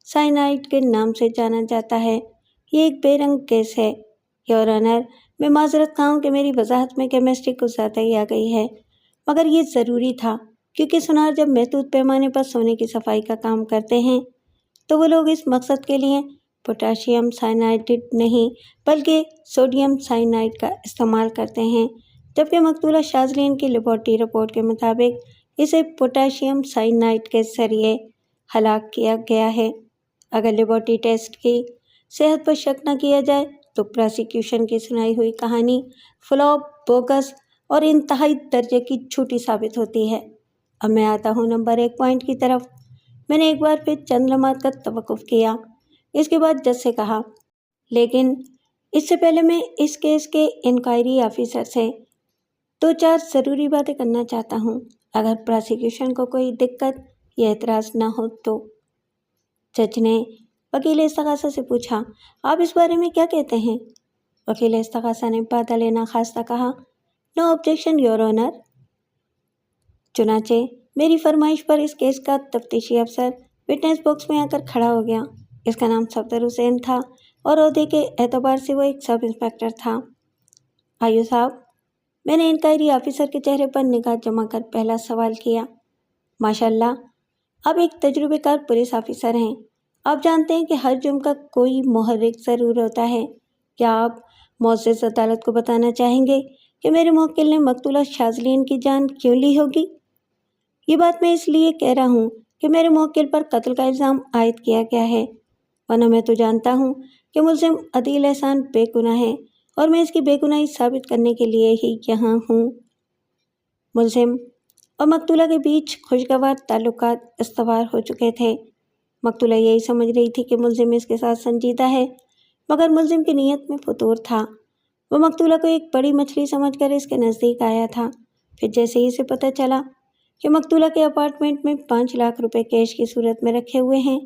A: سائنائڈ کے نام سے جانا جاتا ہے۔ یہ ایک بے رنگ گیس ہے۔ یور آنر، میں معذرت خواہ ہوں کہ میری وضاحت میں کیمسٹری کچھ زیادہ ہی آ گئی ہے، مگر یہ ضروری تھا کیونکہ سونار جب محدود پیمانے پر سونے کی صفائی کا کام کرتے ہیں تو وہ لوگ اس مقصد کے لیے پوٹاشیم سائنائڈ نہیں بلکہ سوڈیم سائنائڈ کا استعمال کرتے ہیں، جبکہ مقتولہ شاذلین کی لیبارٹری رپورٹ کے مطابق اسے پوٹاشیم سائنائڈ کے ذریعے ہلاک کیا گیا ہے۔ اگر لیبارٹری ٹیسٹ کی صحت پر شک نہ کیا جائے تو پراسیکیوشن کی سنائی ہوئی کہانی فلاپ، بوگس اور انتہائی درجے کی جھوٹی ثابت ہوتی ہے۔ اب میں آتا ہوں نمبر 1 پوائنٹ کی طرف۔ میں نے ایک بار پھر چند لمحات کا توقف کیا، اس کے بعد جج سے کہا، لیکن اس سے پہلے میں اس کیس کے انکوائری آفیسر سے 2-4 ضروری باتیں کرنا چاہتا ہوں، اگر پراسیکیوشن کو کوئی دقت یا اعتراض نہ ہو تو۔ جج نے وکیل استغاثہ سے پوچھا، آپ اس بارے میں کیا کہتے ہیں؟ وکیل استغاثہ نے بادلِ ناخواستہ کہا، نو آبجیکشن یور آنر۔ چنانچہ میری فرمائش پر اس کیس کا تفتیشی افسر وٹنس باکس میں آ کر کھڑا ہو گیا۔ اس کا نام صفدر حسین تھا اور عہدے کے اعتبار سے وہ ایک سب انسپکٹر تھا۔ آئیو صاحب، میں نے انکوائری آفیسر کے چہرے پر نگاہ جمع کر پہلا سوال کیا۔ ماشاءاللہ، آپ ایک تجربے کار پولیس آفیسر ہیں۔ آپ جانتے ہیں کہ ہر جرم کا کوئی محرک ضرور ہوتا ہے۔ کیا آپ معزز عدالت کو بتانا چاہیں گے کہ میرے موکل نے مقتولہ شاذلین کی جان کیوں لی ہوگی؟ یہ بات میں اس لیے کہہ رہا ہوں کہ میرے موکل پر قتل کا الزام عائد کیا گیا ہے، ورنہ میں تو جانتا ہوں کہ ملزم عدیل احسان بے گناہ ہے اور میں اس کی بے گناہی ثابت کرنے کے لیے ہی یہاں ہوں۔ ملزم اور مقتولہ کے بیچ خوشگوار تعلقات استوار ہو چکے تھے۔ مقتولہ یہی سمجھ رہی تھی کہ ملزم اس کے ساتھ سنجیدہ ہے، مگر ملزم کی نیت میں فتور تھا۔ وہ مقتولہ کو ایک بڑی مچھلی سمجھ کر اس کے نزدیک آیا تھا۔ پھر جیسے ہی اسے پتہ چلا کہ مقتولہ کے اپارٹمنٹ میں 5 لاکھ روپے کیش کی صورت میں رکھے ہوئے ہیں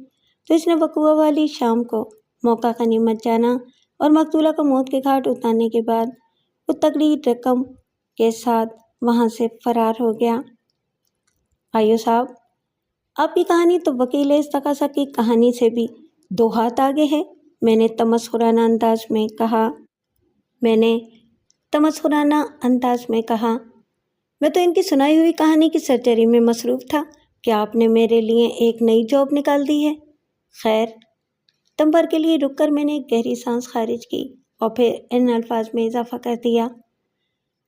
A: تو اس نے وقوع والی شام کو موقع غنیمت جانا اور مقتولہ کو موت کے گھاٹ اتارنے کے بعد وہ تگڑی رقم کے ساتھ وہاں سے فرار ہو گیا۔ آئیو صاحب، آپ کی کہانی تو وکیل استغاثہ کی کہانی سے بھی 2 ہاتھ آگے ہے، میں نے تمسخرانہ انداز میں کہا۔ میں تو ان کی سنائی ہوئی کہانی کی سرجری میں مصروف تھا، کیا آپ نے میرے لیے ایک نئی جاب نکال دی ہے؟ خیر، دم بھر کے لیے رک کر میں نے ایک گہری سانس خارج کی اور پھر ان الفاظ میں اضافہ کر دیا،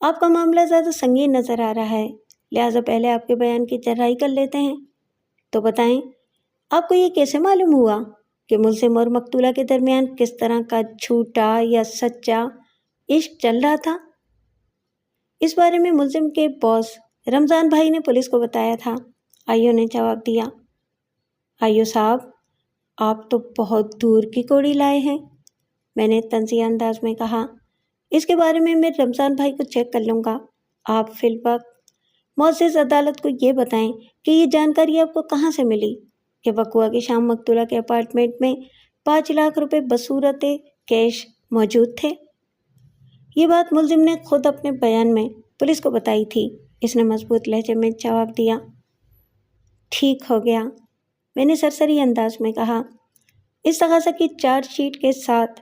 A: آپ کا معاملہ زیادہ سنگین نظر آ رہا ہے، لہٰذا پہلے آپ کے بیان کی جرائی کر لیتے ہیں۔ تو بتائیں، آپ کو یہ کیسے معلوم ہوا کہ ملزم اور مقتولہ کے درمیان کس طرح کا جھوٹا یا سچا عشق چل رہا تھا؟ اس بارے میں ملزم کے باس رمضان بھائی نے پولیس کو بتایا تھا، آئیو نے جواب دیا۔ آئیو صاحب، آپ تو بہت دور کی کوڑی لائے ہیں، میں نے طنزیہ انداز میں کہا۔ اس کے بارے میں رمضان بھائی کو چیک کر لوں گا، آپ فی الوقت معزز عدالت کو یہ بتائیں کہ یہ جانکاری آپ کو کہاں سے ملی کہ وقوع کی شام مقتولہ کے اپارٹمنٹ میں 5 لاکھ روپے بصورت کیش موجود تھے؟ یہ بات ملزم نے خود اپنے بیان میں پولیس کو بتائی تھی، اس نے مضبوط لہجے میں جواب دیا۔ ٹھیک ہو گیا، میں نے سرسری انداز میں کہا۔ استغاثہ کی چارج شیٹ کے ساتھ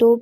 A: 2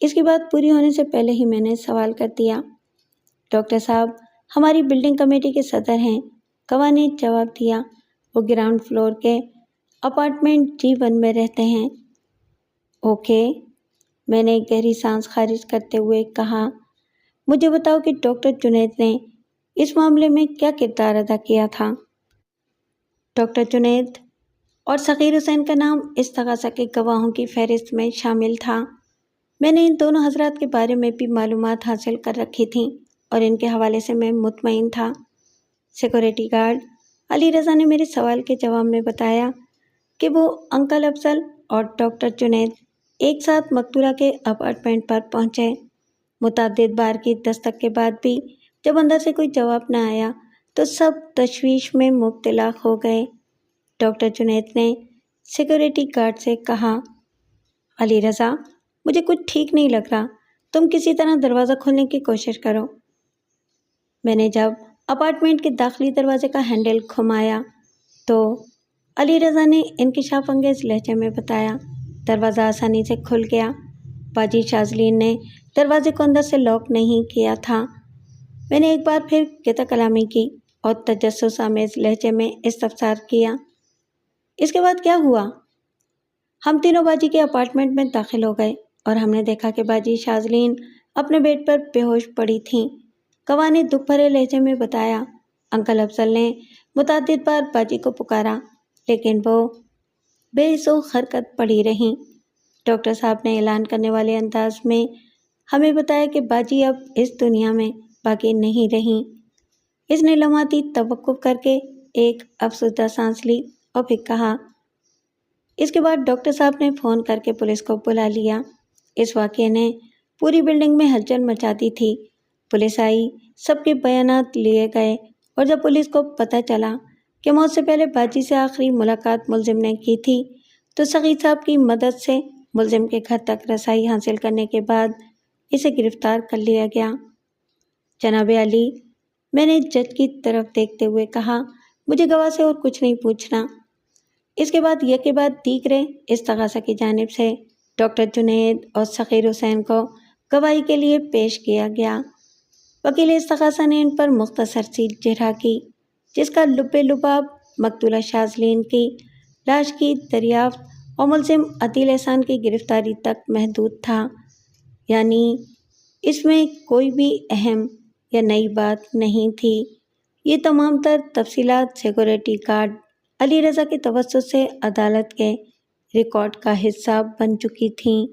A: اس کی بات پوری ہونے سے پہلے ہی میں نے سوال کر دیا۔ ڈاکٹر صاحب ہماری بلڈنگ کمیٹی کے صدر ہیں، گواہ نے جواب دیا۔ وہ گراؤنڈ فلور کے اپارٹمنٹ G1 میں رہتے ہیں۔ اوکے، میں نے ایک گہری سانس خارج کرتے ہوئے کہا، مجھے بتاؤ کہ ڈاکٹر جنید نے اس معاملے میں کیا کردار ادا کیا تھا؟ ڈاکٹر جنید اور صغیر حسین کا نام استغاثہ کے گواہوں کی فہرست میں شامل تھا۔ میں نے ان دونوں حضرات کے بارے میں بھی معلومات حاصل کر رکھی تھیں اور ان کے حوالے سے میں مطمئن تھا۔ سیکورٹی گارڈ علی رضا نے میرے سوال کے جواب میں بتایا کہ وہ انکل افضل اور ڈاکٹر جنید ایک ساتھ مقتولہ کے اپارٹمنٹ پر پہنچے۔ متعدد بار کی دستک کے بعد بھی جب اندر سے کوئی جواب نہ آیا تو سب تشویش میں مبتلا ہو گئے۔ ڈاکٹر جنید نے سیکورٹی گارڈ سے کہا، علی رضا مجھے کچھ ٹھیک نہیں لگ رہا، تم کسی طرح دروازہ کھولنے کی کوشش کرو۔ میں نے جب اپارٹمنٹ کے داخلی دروازے کا ہینڈل گھمایا تو علی رضا نے انکشاف انگیز لہجے میں بتایا، دروازہ آسانی سے کھل گیا۔ باجی شاذلین نے دروازے کو اندر سے لاک نہیں کیا تھا۔ میں نے ایک بار پھر قطع کلامی کی اور تجسس آمیز لہجے میں استفسار کیا، اس کے بعد کیا ہوا؟ ہم تینوں باجی کے اپارٹمنٹ میں داخل ہو گئے اور ہم نے دیکھا کہ باجی شاذلین اپنے بیڈ پر بے ہوش پڑی تھیں۔ گواہ نے دکھ بھرے لہجے میں بتایا، انکل افضل نے متعدد بار باجی کو پکارا لیکن وہ بے سوخ حرکت پڑی رہیں۔ ڈاکٹر صاحب نے اعلان کرنے والے انداز میں ہمیں بتایا کہ باجی اب اس دنیا میں باقی نہیں رہیں۔ اس نے لمحاتی توقف کر کے ایک افسردہ سانس لی اور پھر کہا، اس کے بعد ڈاکٹر صاحب نے فون کر کے پولیس کو بلا لیا۔ اس واقعے نے پوری بلڈنگ میں ہلچل مچا دی تھی۔ پولیس آئی، سب کے بیانات لیے گئے اور جب پولیس کو پتہ چلا کہ موت سے پہلے باجی سے آخری ملاقات ملزم نے کی تھی تو سعید صاحب کی مدد سے ملزم کے گھر تک رسائی حاصل کرنے کے بعد اسے گرفتار کر لیا گیا۔ جناب علی، میں نے جج کی طرف دیکھتے ہوئے کہا، مجھے گواہ سے اور کچھ نہیں پوچھنا۔ اس کے بعد یہ کے بعد دیگرے استغاثہ کی جانب سے ڈاکٹر جنید اور صغیر حسین کو گواہی کے لیے پیش کیا گیا۔ وکیل استغاثہ نے ان پر مختصر سی جرح کی جس کا لب لباب مقتولہ شاذلین کی لاش کی دریافت اور ملزم عدیل احسان کی گرفتاری تک محدود تھا، یعنی اس میں کوئی بھی اہم یا نئی بات نہیں تھی۔ یہ تمام تر تفصیلات سیکورٹی گارڈ علی رضا کے توسط سے عدالت کے ریکارڈ کا حصہ بن چکی تھیں۔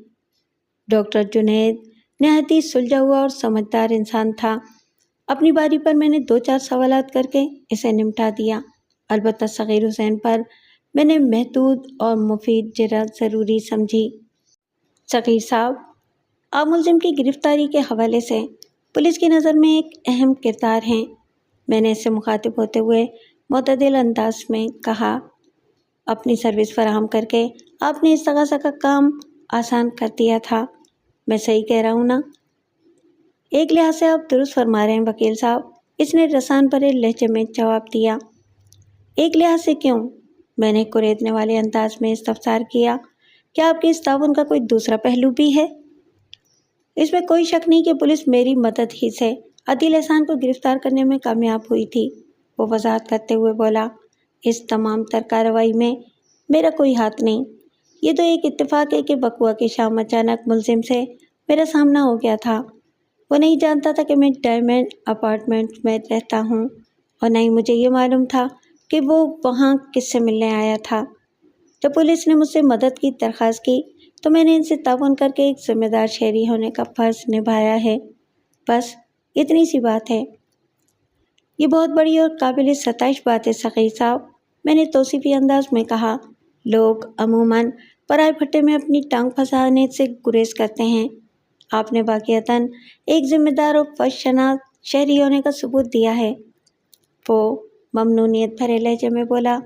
A: ڈاکٹر جنید نہایت ہی سلجھا ہوا اور سمجھدار انسان تھا۔ اپنی باری پر میں نے 2-4 سوالات کر کے اسے نمٹا دیا۔ البتہ صغیر حسین پر میں نے محدود اور مفید جرح ضروری سمجھی۔ صغیر صاحب، آپ ملزم کی گرفتاری کے حوالے سے پولیس کی نظر میں ایک اہم کردار ہیں۔ میں نے اس سے مخاطب ہوتے ہوئے معتدل انداز میں کہا، اپنی سروس فراہم کر کے آپ نے استغاثہ کا کام آسان کر دیا تھا، میں صحیح کہہ رہا ہوں نا؟ ایک لحاظ سے آپ درست فرما رہے ہیں وکیل صاحب، اس نے رسان بھرے لہجے میں جواب دیا۔ ایک لحاظ سے کیوں؟ میں نے کریدنے والے انداز میں استفسار کیا، کیا آپ کے اس تعاون کا کوئی دوسرا پہلو بھی ہے؟ اس میں کوئی شک نہیں کہ پولیس میری مدد ہی سے عدیل احسان کو گرفتار کرنے میں کامیاب ہوئی تھی، وہ وضاحت کرتے ہوئے بولا۔ اس تمام تر کارروائی میں میرا کوئی ہاتھ نہیں، یہ تو ایک اتفاق ہے کہ بقوا کی شام اچانک ملزم سے میرا سامنا ہو گیا تھا۔ وہ نہیں جانتا تھا کہ میں ڈائمنڈ اپارٹمنٹ میں رہتا ہوں اور نہ ہی مجھے یہ معلوم تھا کہ وہ وہاں کس سے ملنے آیا تھا۔ جب پولیس نے مجھ سے مدد کی درخواست کی تو میں نے ان سے تعاون کر کے ایک ذمہ دار شہری ہونے کا فرض نبھایا ہے، بس اتنی سی بات ہے۔ یہ بہت بڑی اور قابل ستائش بات ہے صغیر صاحب، میں نے توصیفی انداز میں کہا۔ لوگ عموماً پرائے پھٹے میں اپنی ٹانگ پھنسانے سے گریز کرتے ہیں، آپ نے واقعتاً ایک ذمہ دار اور فرض شناس شہری ہونے کا ثبوت دیا ہے، وہ ممنونیت بھرے لہجے میں بولا۔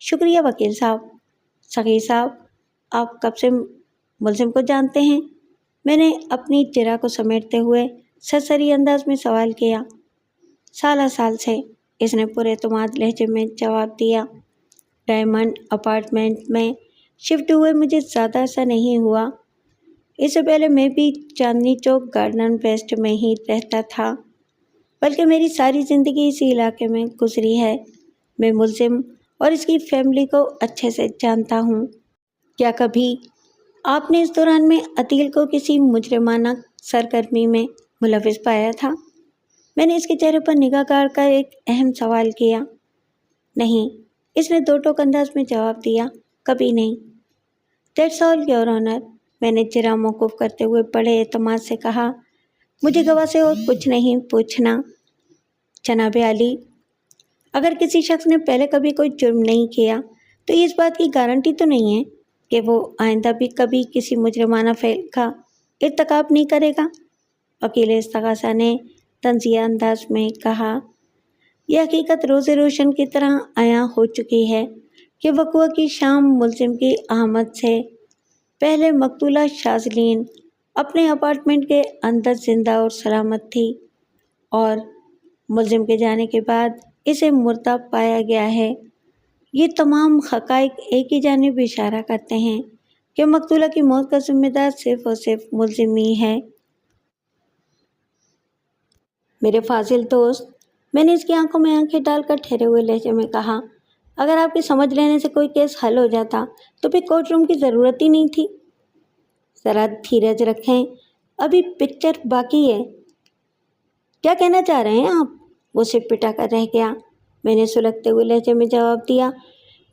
A: شکریہ وکیل صاحب۔ صغیر صاحب، آپ کب سے ملزم کو جانتے ہیں؟ میں نے اپنی جرح کو سمیٹتے ہوئے سرسری انداز میں سوال کیا۔ سالہ سال سے، اس نے پورے اعتماد لہجے میں جواب دیا۔ ڈائمنڈ اپارٹمنٹ میں شفٹ ہوئے مجھے زیادہ عرصہ نہیں ہوا، اس سے پہلے میں بھی چاندنی چوک گارڈن ویسٹ میں ہی رہتا تھا، بلکہ میری ساری زندگی اسی علاقے میں گزری ہے۔ میں ملزم اور اس کی فیملی کو اچھے سے جانتا ہوں۔ کیا کبھی آپ نے اس دوران میں عتیل کو کسی مجرمانہ سرگرمی میں ملوث پایا تھا؟ میں نے اس کے چہرے پر نگاہ گاڑ کر ایک اہم سوال کیا۔ نہیں، اس نے دو ٹوک انداز میں جواب دیا، کبھی نہیں۔ دیٹس آل یور آنر، میں نے چہرہ موقوف کرتے ہوئے بڑے اعتماد سے کہا۔ مجھے گواہ سے اور کچھ نہیں پوچھنا۔ جناب عالی، اگر کسی شخص نے پہلے کبھی کوئی جرم نہیں کیا تو یہ اس بات کی گارنٹی تو نہیں ہے کہ وہ آئندہ بھی کبھی کسی مجرمانہ فعل کا ارتکاب نہیں کرے گا، وکیل استغاثہ نے طنزیہ انداز میں کہا۔ یہ حقیقت روز روشن کی طرح عیاں ہو چکی ہے کہ وقوع کی شام ملزم کی آمد سے پہلے مقتولہ شاذلین اپنے اپارٹمنٹ کے اندر زندہ اور سلامت تھی، اور ملزم کے جانے کے بعد اسے مردہ پایا گیا ہے۔ یہ تمام حقائق ایک ہی جانب اشارہ کرتے ہیں کہ مقتولہ کی موت کا ذمہ دار صرف اور صرف ملزم ہی ہے۔ میرے فاضل دوست، میں نے اس کی آنکھوں میں آنکھیں ڈال کر ٹھہرے ہوئے لہجے میں کہا، اگر آپ کے سمجھ لینے سے کوئی کیس حل ہو جاتا تو پھر کورٹ روم کی ضرورت ہی نہیں تھی۔ ذرا دھیرج رکھیں، ابھی پکچر باقی ہے۔ کیا کہنا چاہ رہے ہیں آپ؟ وہ سر پٹا کر رہ گیا۔ میں نے سلگتے ہوئے لہجے میں جواب دیا،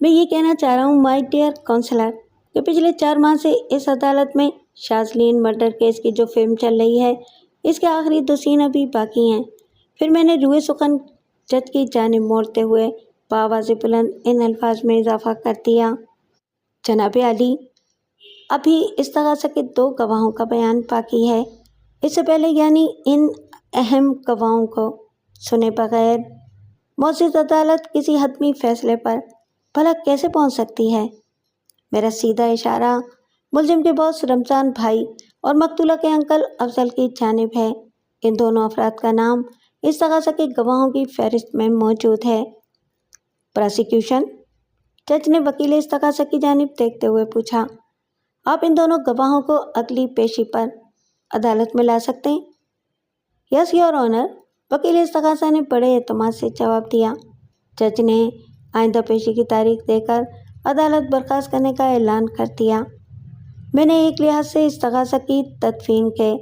A: میں یہ کہنا چاہ رہا ہوں مائی ڈیئر کونسلر کہ پچھلے 4 ماہ سے اس عدالت میں شاذلین مرڈر کیس کی جو فلم چل رہی ہے اس کے آخری 2 سین ابھی باقی ہیں۔ پھر میں نے روئے سخن جج کی جانب موڑتے ہوئے بآواز بلند ان الفاظ میں اضافہ کر دیا، جناب عالی، ابھی استغاثہ کے 2 گواہوں کا بیان باقی ہے۔ اس سے پہلے یعنی ان اہم گواہوں کو سنے بغیر معزز عدالت کسی حتمی فیصلے پر بھلا کیسے پہنچ سکتی ہے؟ میرا سیدھا اشارہ ملزم کے باس رمضان بھائی اور مقتولہ کے انکل افضل کی جانب ہے۔ ان دونوں افراد کا نام استغاثہ کے گواہوں کی فہرست میں موجود ہے۔ پراسیکیوشن، جج نے وکیل استغاثہ کی جانب دیکھتے ہوئے پوچھا، آپ ان دونوں گواہوں کو اگلی پیشی پر عدالت میں لا سکتے ہیں؟ یس یور آنر، وکیل استغاثہ نے بڑے اعتماد سے جواب دیا۔ جج نے آئندہ پیشی کی تاریخ دے کر عدالت برخاست کرنے کا اعلان کر دیا۔ میں نے ایک لحاظ سے استغاثہ کی تدفین کے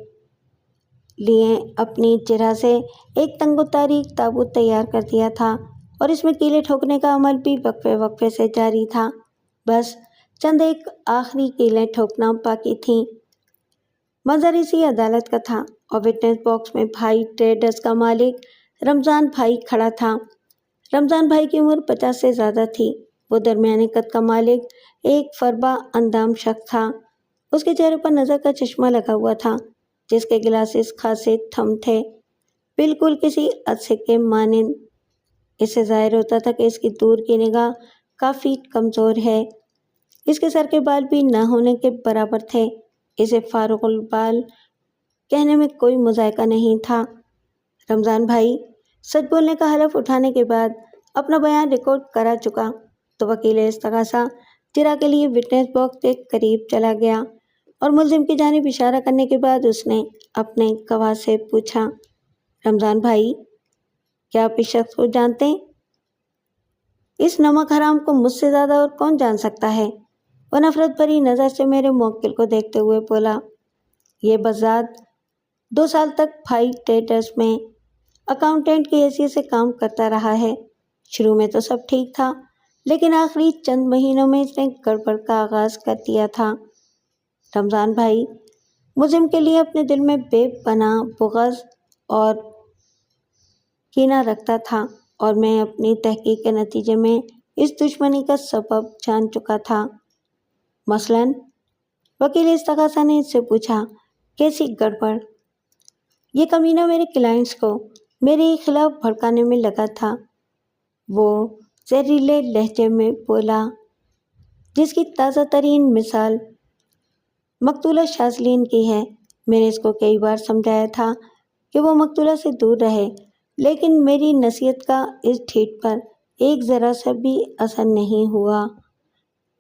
A: لیے اپنی جرح سے ایک تنگ و تاریک تابوت تیار کر دیا تھا، اور اس میں کیلیں ٹھوکنے کا عمل بھی وقفے وقفے سے جاری تھا۔ بس چند ایک آخری کیلیں ٹھوکنا باقی تھیں۔ منظر اسی عدالت کا تھا، اور وٹنس باکس میں بھائی ٹریڈرز کا مالک رمضان بھائی کھڑا تھا۔ رمضان بھائی کی عمر 50 سے زیادہ تھی۔ وہ درمیانے قد کا مالک ایک فربا اندام شخص تھا۔ اس کے چہرے پر نظر کا چشمہ لگا ہوا تھا، جس کے گلاسز خاصے تھم تھے، بالکل کسی عدسے کے مانند۔ اس سے ظاہر ہوتا تھا کہ اس کی دور کی نگاہ کافی کمزور ہے۔ اس کے سر کے بال بھی نہ ہونے کے برابر تھے۔ اسے فارغ البال کہنے میں کوئی مذائقہ نہیں تھا۔ رمضان بھائی سچ بولنے کا حلف اٹھانے کے بعد اپنا بیان ریکارڈ کرا چکا تو وکیل استغاثہ جرح کے لیے وٹنس باکس کے قریب چلا گیا، اور ملزم کی جانب اشارہ کرنے کے بعد اس نے اپنے گواہ سے پوچھا، رمضان بھائی، کیا آپ اس شخص کو جانتے ہیں؟ اس نمک حرام کو مجھ سے زیادہ اور کون جان سکتا ہے؟ وہ نفرت بھری نظر سے میرے موکل کو دیکھتے ہوئے بولا، یہ بذات 2 سال تک بھائی ٹریڈرز میں اکاؤنٹنٹ کی حیثیت سے کام کرتا رہا ہے۔ شروع میں تو سب ٹھیک تھا، لیکن آخری چند مہینوں میں اس نے گڑبڑ کا آغاز کر دیا تھا۔ رمضان بھائی ملزم کے لیے اپنے دل میں بے پناہ بغض اور کینہ رکھتا تھا، اور میں اپنی تحقیق کے نتیجے میں اس دشمنی کا سبب جان چکا تھا۔ مثلاً، وکیل استغاثہ نے اس سے پوچھا، کیسی گڑبڑ؟ یہ کمینہ میرے کلائنٹس کو میرے خلاف بھڑکانے میں لگا تھا، وہ زہریلے لہجے میں بولا، جس کی تازہ ترین مثال مقتولہ شاذلین کی ہے۔ میں نے اس کو کئی بار سمجھایا تھا کہ وہ مقتولہ سے دور رہے، لیکن میری نصیحت کا اس ڈھیٹ پر ایک ذرا سا بھی اثر نہیں ہوا۔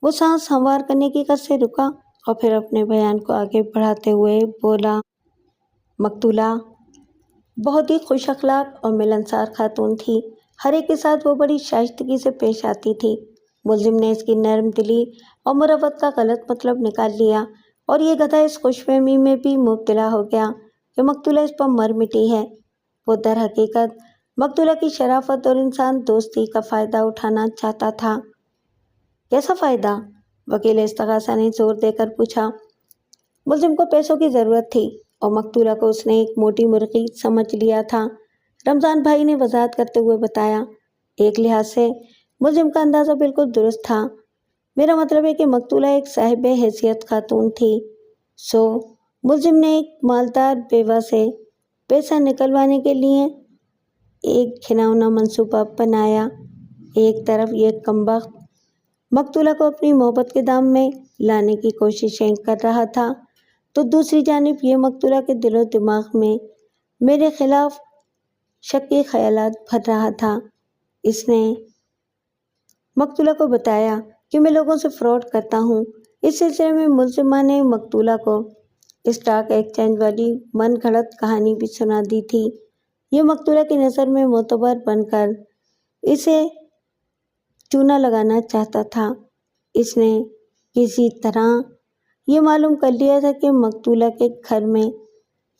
A: وہ سانس ہموار کرنے کی قصد سے رکا اور پھر اپنے بیان کو آگے بڑھاتے ہوئے بولا، مقتولہ بہت ہی خوش اخلاق اور ملنسار خاتون تھی۔ ہر ایک کے ساتھ وہ بڑی شائستگی سے پیش آتی تھی۔ ملزم نے اس کی نرم دلی اور مروت کا غلط مطلب نکال لیا اور یہ گدھا اس خوش فہمی میں بھی مبتلا ہو گیا کہ مقتولہ اس پر مر مٹی ہے۔ وہ در حقیقت مقتولہ کی شرافت اور انسان دوستی کا فائدہ اٹھانا چاہتا تھا۔ کیسا فائدہ؟ وکیل استغاثہ نے زور دے کر پوچھا۔ ملزم کو پیسوں کی ضرورت تھی اور مقتولہ کو اس نے ایک موٹی مرغی سمجھ لیا تھا، رمضان بھائی نے وضاحت کرتے ہوئے بتایا۔ ایک لحاظ سے ملزم کا اندازہ بالکل درست تھا۔ میرا مطلب ہے کہ مقتولہ ایک صاحب حیثیت خاتون تھی۔ ملزم نے ایک مالدار بیوہ سے پیسہ نکلوانے کے لیے ایک گھناؤنا منصوبہ بنایا۔ ایک طرف یہ کمبخت مقتولہ کو اپنی محبت کے دام میں لانے کی کوششیں کر رہا تھا، تو دوسری جانب یہ مقتولہ کے دل و دماغ میں میرے خلاف شکی خیالات بھر رہا تھا۔ اس نے مقتولہ کو بتایا کہ میں لوگوں سے فراڈ کرتا ہوں۔ اس سلسلے میں ملزمہ نے مقتولہ کو اسٹاک ایکسچینج والی من گھڑت کہانی بھی سنا دی تھی۔ یہ مقتولہ کی نظر میں معتبر بن کر اسے چونا لگانا چاہتا تھا۔ اس نے کسی طرح یہ معلوم کر لیا تھا کہ مقتولہ کے گھر میں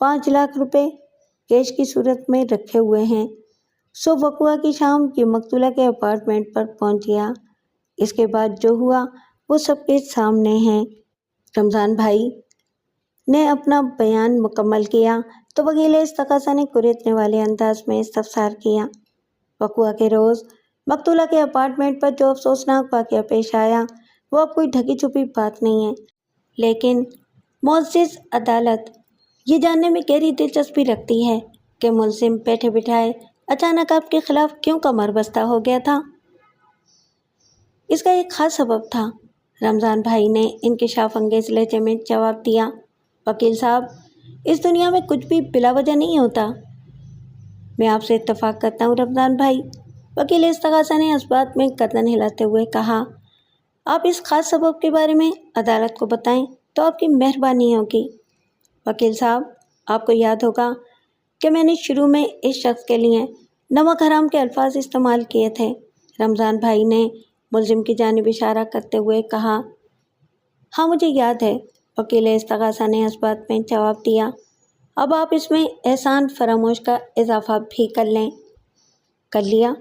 A: 5 لاکھ روپے کیش کی صورت میں رکھے ہوئے ہیں۔ وقوعہ کی شام یہ مقتولہ کے اپارٹمنٹ پر پہنچ گیا۔ اس کے بعد جو ہوا وہ سب کے سامنے ہے۔ رمضان بھائی نے اپنا بیان مکمل کیا تو وکیل استغاثہ نے کریدنے والے انداز میں استفسار کیا۔ وقوعہ کے روز مقتولہ کے اپارٹمنٹ پر جو افسوسناک واقعہ پیش آیا وہ اب کوئی ڈھکی چھپی بات نہیں ہے، لیکن معزز عدالت یہ جاننے میں گہری دلچسپی رکھتی ہے کہ ملزم بیٹھے بٹھائے اچانک آپ کے خلاف کیوں کمر بستہ ہو گیا تھا؟ اس کا ایک خاص سبب تھا، رمضان بھائی نے انکشاف انگیز لہجے میں جواب دیا۔ وکیل صاحب، اس دنیا میں کچھ بھی بلا وجہ نہیں ہوتا۔ میں آپ سے اتفاق کرتا ہوں رمضان بھائی، وکیل استغاثہ نے اس بات میں گردن ہلاتے ہوئے کہا۔ آپ اس خاص سبب کے بارے میں عدالت کو بتائیں تو آپ کی مہربانی ہوگی۔ وکیل صاحب، آپ کو یاد ہوگا کہ میں نے شروع میں اس شخص کے لیے نمک حرام کے الفاظ استعمال کیے تھے، رمضان بھائی نے ملزم کی جانب اشارہ کرتے ہوئے کہا۔ ہاں مجھے یاد ہے، وکیل استغاثہ نے اس بات میں جواب دیا۔ اب آپ اس میں احسان فراموش کا اضافہ بھی کر لیں۔ کر لیا،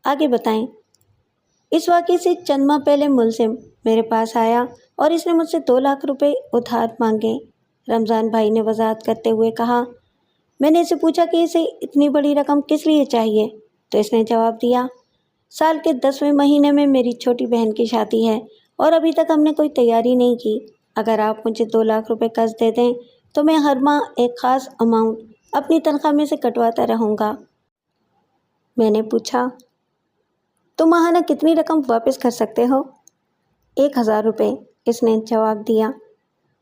A: آگے بتائیں۔ اس واقعے سے چند ماہ پہلے ملزم میرے پاس آیا اور اس نے مجھ سے 2 لاکھ روپے ادھار مانگے، رمضان بھائی نے وضاحت کرتے ہوئے کہا۔ میں نے اسے پوچھا کہ اسے اتنی بڑی رقم کس لیے چاہیے، تو اس نے جواب دیا، سال کے 10ویں مہینے میں میری چھوٹی بہن کی شادی ہے اور ابھی تک ہم نے کوئی تیاری نہیں کی۔ اگر آپ مجھے 2 لاکھ روپے قرض دے دیں تو میں ہر ماہ ایک خاص اماؤنٹ اپنی تنخواہ میں سے کٹواتا رہوں گا۔ میں نے پوچھا، تو ماہانہ کتنی رقم واپس کر سکتے ہو؟ 1000 روپے، اس نے جواب دیا۔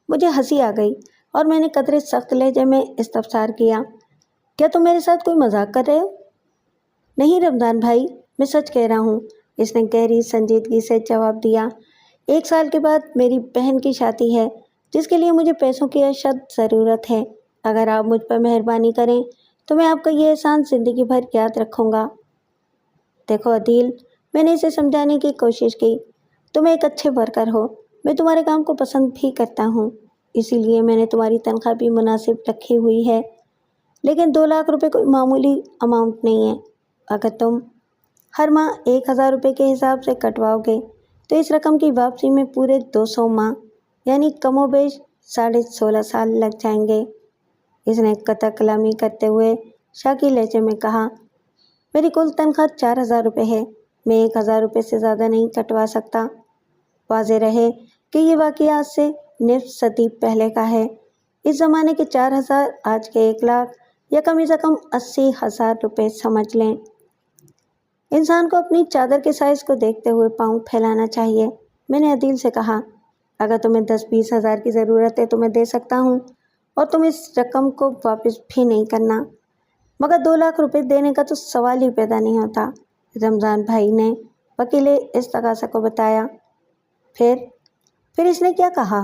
A: مجھے ہنسی آ گئی اور میں نے قدرے سخت لہجے میں استفسار کیا، کیا تم میرے ساتھ کوئی مذاق کر رہے ہو؟ نہیں رمضان بھائی، میں سچ کہہ رہا ہوں، اس نے گہری سنجیدگی سے جواب دیا۔ 1 سال کے بعد میری بہن کی شادی ہے جس کے لیے مجھے پیسوں کی اشد ضرورت ہے۔ اگر آپ مجھ پر مہربانی کریں تو میں آپ کا یہ احسان زندگی بھر یاد رکھوں گا۔ دیکھو عدیل، میں نے اسے سمجھانے کی کوشش کی، تم ایک اچھے ورکر ہو، میں تمہارے کام کو پسند بھی کرتا ہوں، اسی لیے میں نے تمہاری تنخواہ بھی مناسب رکھی ہوئی ہے، لیکن 2 لاکھ روپے کوئی معمولی اماؤنٹ نہیں ہے۔ اگر تم ہر ماہ 1000 روپے کے حساب سے کٹواؤ گے تو اس رقم کی واپسی میں پورے 200 ماہ یعنی کم و بیش 16.5 سال لگ جائیں گے، اس نے قطع کلامی کرتے ہوئے شاکی لہجے میں کہا۔ میری کل تنخواہ 4000 روپے ہے، میں 1000 روپے سے زیادہ نہیں کٹوا سکتا۔ واضح رہے کہ یہ واقعہ آج سے نصف صدی پہلے کا ہے۔ اس زمانے کے 4000 آج کے 1 لاکھ یا کم از کم 80,000 روپے سمجھ لیں۔ انسان کو اپنی چادر کے سائز کو دیکھتے ہوئے پاؤں پھیلانا چاہیے، میں نے عدیل سے کہا۔ اگر تمہیں 10-20 ہزار کی ضرورت ہے تو میں دے سکتا ہوں اور تم اس رقم کو واپس بھی نہیں کرنا، مگر 2 لاکھ روپے دینے کا تو سوال ہی پیدا نہیں ہوتا، رمضان بھائی نے وکیل استغاثہ کو بتایا۔ پھر اس نے کیا کہا؟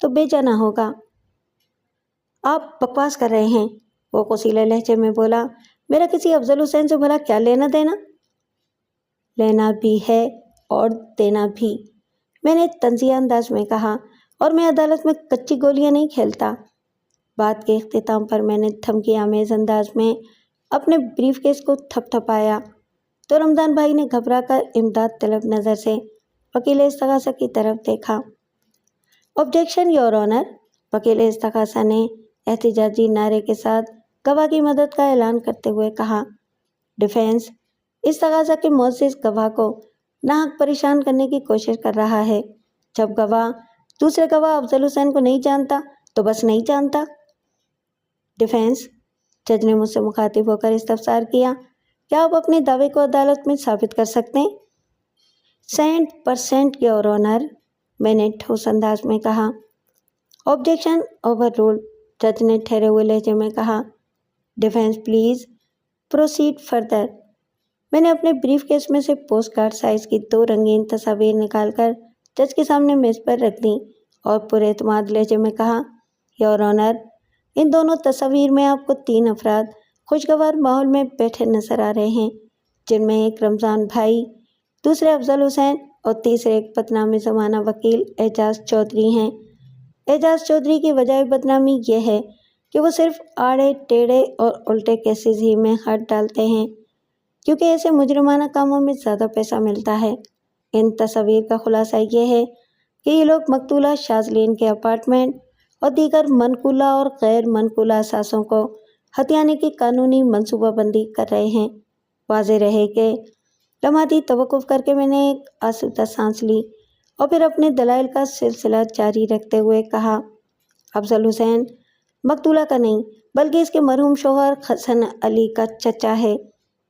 A: تو بیچا نہ ہوگا۔ آپ بکواس کر رہے ہیں، وہ کوسیلے لہجے میں بولا۔ میرا کسی افضل حسین سے بھلا کیا لینا دینا؟ لینا بھی ہے اور دینا بھی، میں نے طنزیہ انداز میں کہا، اور میں عدالت میں کچی گولیاں نہیں کھیلتا۔ بات کے اختتام پر میں نے دھمکی آمیز انداز میں اپنے بریف کیس کو تھپ تھپایا تو رمضان بھائی نے گھبرا کر امداد طلب نظر سے وکیل استغاثہ کی طرف دیکھا۔ آبجیکشن یور آنر، وکیل استغاثہ نے احتجاجی نعرے کے ساتھ گواہ کی مدد کا اعلان کرتے ہوئے کہا۔ ڈیفینس استغاثہ کے معزز گواہ کو ناحق پریشان کرنے کی کوشش کر رہا ہے۔ جب گواہ دوسرے گواہ افضل حسین کو نہیں جانتا تو بس نہیں جانتا۔ ڈیفینس، جج نے مجھ سے مخاطب ہو کر استفسار کیا، کیا آپ اپنے دعوے کو عدالت میں ثابت کر سکتے ہیں؟ 100% یور آنر، میں نے ٹھوس انداز میں کہا۔ آبجیکشن اوور رولڈ، جج نے ٹھہرے ہوئے لہجے میں کہا۔ Defence please proceed further. میں نے اپنے بریف کیس میں سے پوسٹ کارڈ سائز کی 2 رنگین تصاویر نکال کر جج کے سامنے میز پر رکھ دیں اور پورے اعتماد لہجے میں کہا، یور آنر، ان دونوں تصاویر میں آپ کو 3 افراد خوشگوار ماحول میں بیٹھے نظر آ رہے ہیں، جن میں ایک رمضان بھائی، دوسرے افضل حسین اور تیسرے ایک بدنام زمانہ وکیل اعجاز چودھری ہیں۔ اعجاز چودھری کی وجہ بدنامی یہ ہے کہ وہ صرف آڑے ٹیڑھے اور الٹے کیسز ہی میں ہاتھ ڈالتے ہیں، کیونکہ ایسے مجرمانہ کاموں میں زیادہ پیسہ ملتا ہے۔ ان تصاویر کا خلاصہ یہ ہے کہ یہ لوگ مقتولہ شاذلین کے اپارٹمنٹ اور دیگر منقولہ اور غیر منقولہ اثاثوں کو ہتھیانے کی قانونی منصوبہ بندی کر رہے ہیں۔ واضح رہے کہ لمحاتی توقف کر کے میں نے ایک آسودہ سانس لی اور پھر اپنے دلائل کا سلسلہ جاری رکھتے ہوئے کہا، افضل حسین مقتولہ کا نہیں بلکہ اس کے مرحوم شوہر حسن علی کا چچا ہے۔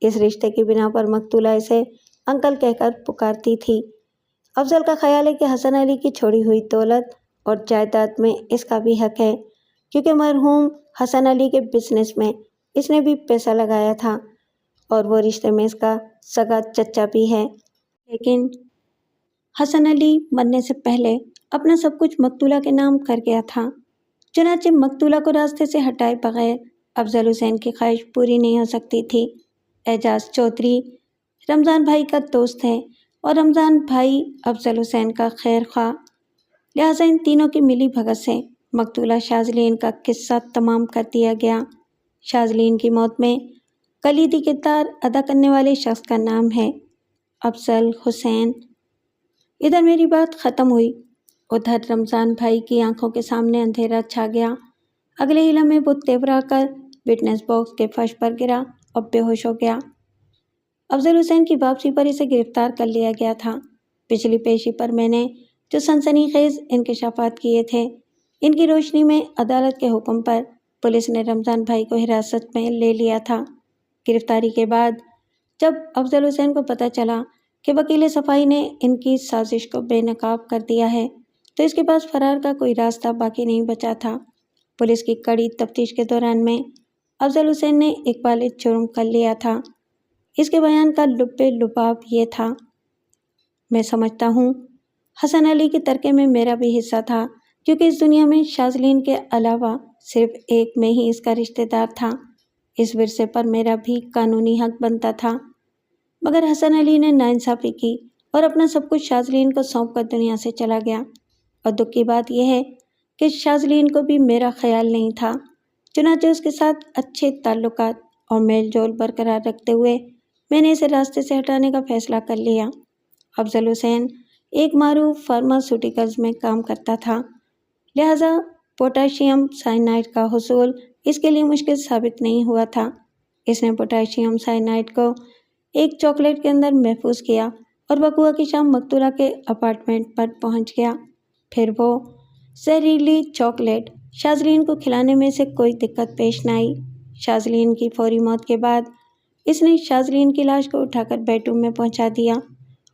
A: اس رشتے کی بنا پر مقتولہ اسے انکل کہہ کر پکارتی تھی۔ افضل کا خیال ہے کہ حسن علی کی چھوڑی ہوئی دولت اور جائیداد میں اس کا بھی حق ہے، کیونکہ مرحوم حسن علی کے بزنس میں اس نے بھی پیسہ لگایا تھا اور وہ رشتے میں اس کا سگا چچا بھی ہے۔ لیکن حسن علی مرنے سے پہلے اپنا سب کچھ مقتولہ کے نام کر گیا تھا، چنانچہ مقتولہ کو راستے سے ہٹائے بغیر افضل حسین کی خواہش پوری نہیں ہو سکتی تھی۔ اعجاز چودھری رمضان بھائی کا دوست ہے اور رمضان بھائی افضل حسین کا خیر خواہ، لہٰذا ان تینوں کی ملی بھگت سے مقتولہ شاذلین کا قصہ تمام کر دیا گیا۔ شاذلین کی موت میں کلیدی کردار ادا کرنے والے شخص کا نام ہے افضل حسین۔ ادھر میری بات ختم ہوئی، ادھر رمضان بھائی کی آنکھوں کے سامنے اندھیرا چھا گیا۔ اگلے ہی لمحے وہ تیورا کر وٹنس باکس کے فرش پر گرا اور بے ہوش ہو گیا۔ افضل حسین کی واپسی پر اسے گرفتار کر لیا گیا تھا۔ پچھلی پیشی پر میں نے جو سنسنی خیز انکشافات کیے تھے، ان کی روشنی میں عدالت کے حکم پر پولیس نے رمضان بھائی کو حراست میں لے لیا تھا۔ گرفتاری کے بعد جب افضل حسین کو پتہ چلا کہ وکیل صفائی نے ان کی سازش کو بے نقاب کر دیا ہے تو اس کے پاس فرار کا کوئی راستہ باقی نہیں بچا تھا۔ پولیس کی کڑی تفتیش کے دوران میں افضل حسین نے ایک بالغ جرم کر لیا تھا۔ اس کے بیان کا لب لباب یہ تھا، میں سمجھتا ہوں حسن علی کے ترکے میں میرا بھی حصہ تھا، کیونکہ اس دنیا میں شاذلین کے علاوہ صرف ایک میں ہی اس کا رشتہ دار تھا۔ اس ورثے پر میرا بھی قانونی حق بنتا تھا، مگر حسن علی نے ناانصافی کی اور اپنا سب کچھ شاذلین کو سونپ کر دنیا سے چلا گیا۔ اور دکھ کی بات یہ ہے کہ شاذلین کو بھی میرا خیال نہیں تھا، چنانچہ اس کے ساتھ اچھے تعلقات اور میل جول برقرار رکھتے ہوئے میں نے اسے راستے سے ہٹانے کا فیصلہ کر لیا۔ افضل حسین ایک معروف فارماسیوٹیکلز میں کام کرتا تھا، لہٰذا پوٹاشیم سائنائڈ کا حصول اس کے لیے مشکل ثابت نہیں ہوا تھا۔ اس نے پوٹاشیم سائنائڈ کو ایک چاکلیٹ کے اندر محفوظ کیا اور بقوہ کی شام مقتولہ کے اپارٹمنٹ پر پہنچ گیا۔ پھر وہ زہریلی چاکلیٹ شاذلین کو کھلانے میں سے کوئی دقت پیش نہ آئی۔ شاذلین کی فوری موت کے بعد اس نے شاذلین کی لاش کو اٹھا کر بیڈ روم میں پہنچا دیا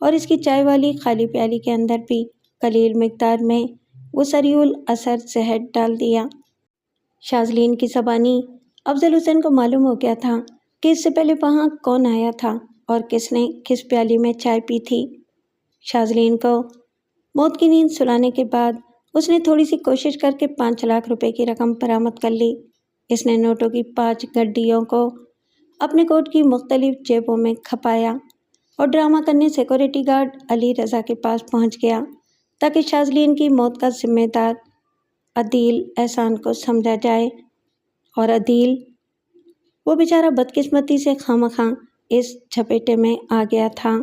A: اور اس کی چائے والی خالی پیالی کے اندر بھی قلیل مقدار میں وہ سریع الاثر زہر ڈال دیا۔ شاذلین کی زبانی افضل حسین کو معلوم ہو گیا تھا کہ اس سے پہلے وہاں کون آیا تھا اور کس نے کس پیالی میں چائے پی تھی۔ شاذلین کو موت کی نیند سلانے کے بعد اس نے تھوڑی سی کوشش کر کے 5 لاکھ روپے کی رقم برآمد کر لی۔ اس نے نوٹوں کی 5 گڈیوں کو اپنے کوٹ کی مختلف جیبوں میں کھپایا اور ڈرامہ کرنے سیکورٹی گارڈ علی رضا کے پاس پہنچ گیا تاکہ شاذلین کی موت کا ذمہ دار عدیل احسان کو سمجھا جائے۔ اور عدیل، وہ بیچارہ بدقسمتی سے خواہ مخواہ اس جھپیٹے میں آ گیا تھا۔